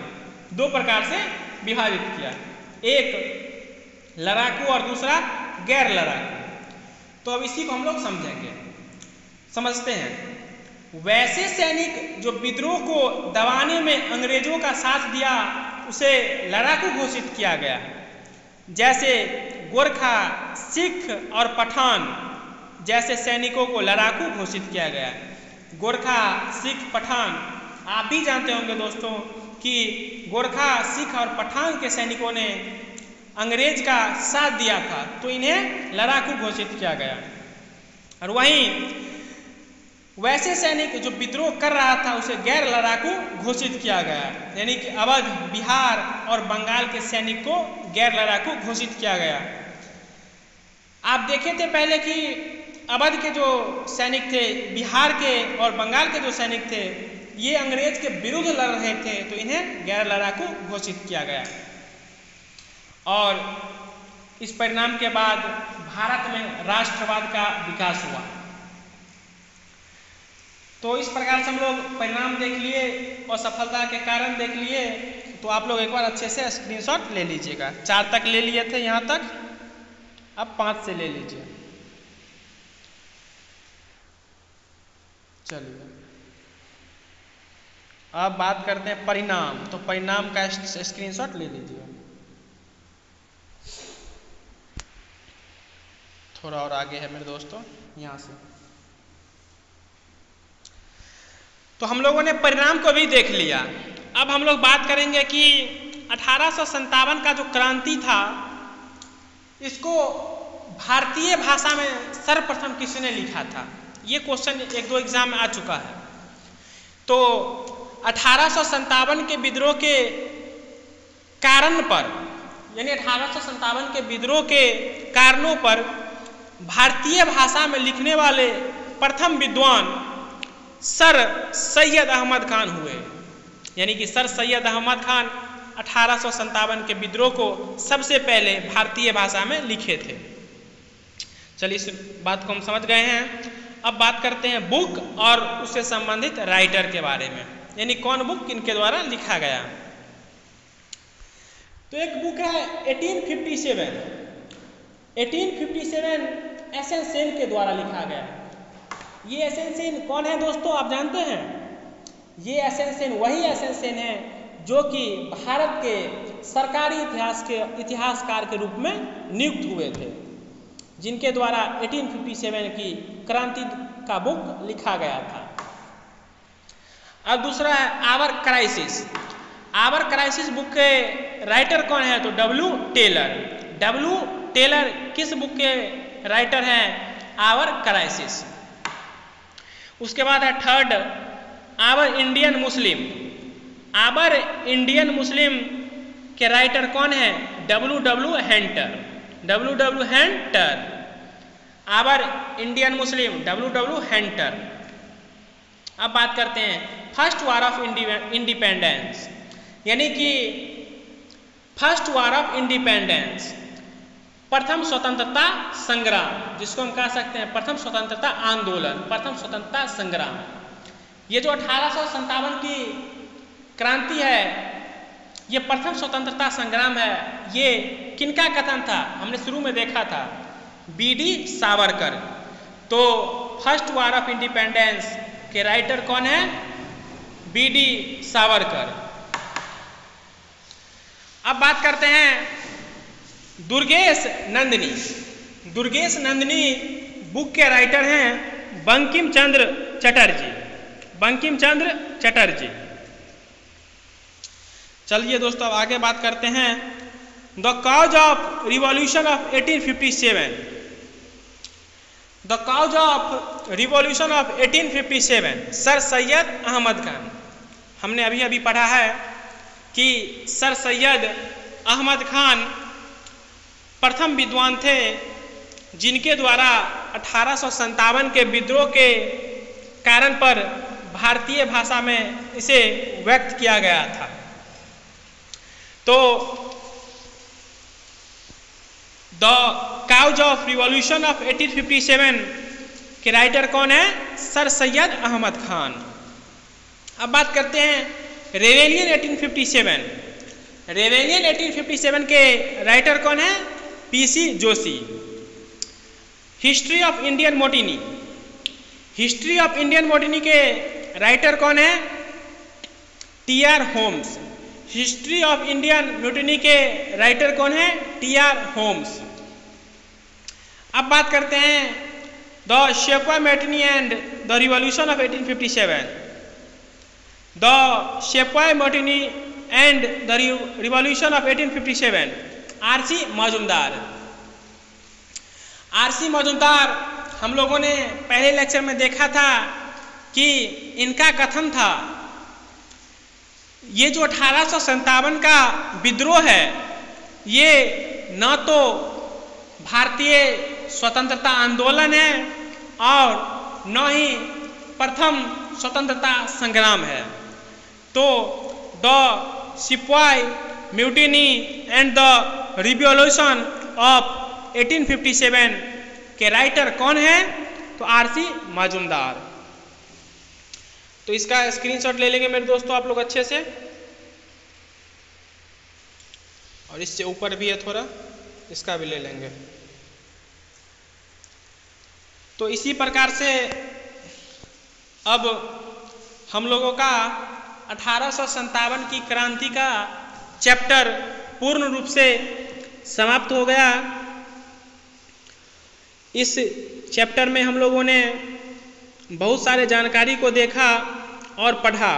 दो प्रकार से विभाजित किया, एक लड़ाकू और दूसरा गैर लड़ाकू। तो अब इसी को हम लोग समझते हैं। वैसे सैनिक जो विद्रोह को दबाने में अंग्रेजों का साथ दिया उसे लड़ाकू घोषित किया गया। जैसे गोरखा, सिख और पठान जैसे सैनिकों को लड़ाकू घोषित किया गया। गोरखा, सिख, पठान, आप भी जानते होंगे दोस्तों कि गोरखा, सिख और पठान के सैनिकों ने अंग्रेज का साथ दिया था, तो इन्हें लड़ाकू घोषित किया गया। और वहीं वैसे सैनिक जो विद्रोह कर रहा था उसे गैर लड़ाकू घोषित किया गया, यानी कि अवध, बिहार और बंगाल के सैनिक को गैर लड़ाकू घोषित किया गया। आप देखे थे पहले कि अवध के जो सैनिक थे, बिहार के और बंगाल के जो सैनिक थे, ये अंग्रेज के विरुद्ध लड़ रहे थे, तो इन्हें गैर लड़ाकू घोषित किया गया। और इस परिणाम के बाद भारत में राष्ट्रवाद का विकास हुआ। तो इस प्रकार से हम लोग परिणाम देख लिए और सफलता के कारण देख लिए। तो आप लोग एक बार अच्छे से स्क्रीनशॉट ले लीजिएगा। 4 तक ले लिए थे यहाँ तक, अब 5 से ले लीजिए। चलिए अब बात करते हैं परिणाम। तो परिणाम का स्क्रीनशॉट ले लीजिए। थोड़ा और आगे है मेरे दोस्तों, यहाँ से। तो हम लोगों ने परिणाम को भी देख लिया। अब हम लोग बात करेंगे कि 1857 का जो क्रांति था, इसको भारतीय भाषा में सर्वप्रथम किसने लिखा था? ये क्वेश्चन 1-2 एग्जाम में आ चुका है। तो 1857 के विद्रोह के कारण पर, यानी 1857 के विद्रोह के कारणों पर भारतीय भाषा में लिखने वाले प्रथम विद्वान सर सैयद अहमद खान हुए। यानी कि सर सैयद अहमद खान 1857 के विद्रोह को सबसे पहले भारतीय भाषा में लिखे थे। चलिए इस बात को हम समझ गए हैं। अब बात करते हैं बुक और उससे संबंधित राइटर के बारे में, यानी कौन बुक किनके द्वारा लिखा गया। तो एक बुक है 1857 एस.एन. सेन के द्वारा लिखा गया। ये एस.एन. सेन कौन है दोस्तों, आप जानते हैं? ये एस.एन. सेन वही एस.एन. सेन है जो कि भारत के सरकारी इतिहासकार के रूप में नियुक्त हुए थे, जिनके द्वारा 1857 की क्रांति का बुक लिखा गया था। अब दूसरा है our crisis. Our crisis book के राइटर कौन है? तो डब्ल्यू टेलर किस बुक के राइटर हैं? Our crisis. उसके बाद है थर्ड आवर इंडियन मुस्लिम के राइटर कौन है? W Hunter. Our Indian Muslim W Hunter. अब बात करते हैं फर्स्ट वार ऑफ इंडिपेंडेंस, यानी कि फर्स्ट वार ऑफ इंडिपेंडेंस, प्रथम स्वतंत्रता संग्राम, जिसको हम कह सकते हैं प्रथम स्वतंत्रता आंदोलन, प्रथम स्वतंत्रता संग्राम। ये जो 1857 की क्रांति है, ये प्रथम स्वतंत्रता संग्राम है। ये किनका कथन था? हमने शुरू में देखा था, बी.डी. सावरकर। तो फर्स्ट वार ऑफ इंडिपेंडेंस के राइटर कौन है? बी.डी. सावरकर। अब बात करते हैं दुर्गेश नंदिनी बुक के राइटर हैं बंकिम चंद्र चटर्जी। चलिए दोस्तों अब आगे बात करते हैं the cause of revolution of 1857। The cause of revolution of 1857 sir Syed Ahmad Khan. हमने अभी पढ़ा है कि सर सैयद अहमद खान प्रथम विद्वान थे, जिनके द्वारा 1857 के विद्रोह के कारण पर भारतीय भाषा में इसे व्यक्त किया गया था। तो the cause of revolution of 1857 के राइटर कौन है? सर सैयद अहमद खान। अब बात करते हैं रेवेलियन 1857 के राइटर कौन है? PC. Joshi. History of Indian mutiny के राइटर कौन है? TR. Holmes. History of Indian mutiny के राइटर कौन है? टी.आर. होम्स। अब बात करते हैं the sepoy mutiny and the revolution of 1857। The sepoy mutiny and the revolution of 1857 RC. Majumdar हम लोगों ने पहले लेक्चर में देखा था कि इनका कथन था, ये जो 1857 का विद्रोह है, ये न तो भारतीय स्वतंत्रता आंदोलन है और न ही प्रथम स्वतंत्रता संग्राम है। तो द सिपाही mutiny and the revolution of 1857 के राइटर कौन है? तो आर.सी. मजूमदार। तो इसका स्क्रीनशॉट ले लेंगे मेरे दोस्तों आप लोग अच्छे से, और इससे ऊपर भी है थोड़ा, इसका भी ले लेंगे। तो इसी प्रकार से अब हम लोगों का 1857 की क्रांति का चैप्टर पूर्ण रूप से समाप्त हो गया। इस चैप्टर में हम लोगों ने बहुत सारे जानकारी को देखा और पढ़ा।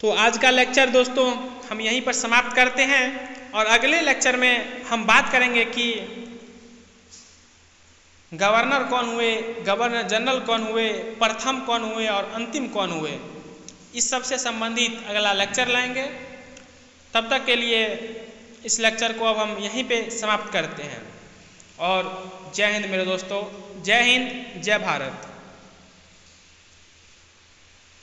तो आज का लेक्चर दोस्तों हम यहीं पर समाप्त करते हैं, और अगले लेक्चर में हम बात करेंगे कि गवर्नर कौन हुए, गवर्नर जनरल कौन हुए, प्रथम कौन हुए और अंतिम कौन हुए। इस सब से संबंधित अगला लेक्चर लाएंगे। तब तक के लिए इस लेक्चर को अब हम यहीं पे समाप्त करते हैं। और जय हिंद मेरे दोस्तों, जय हिंद, जय भारत।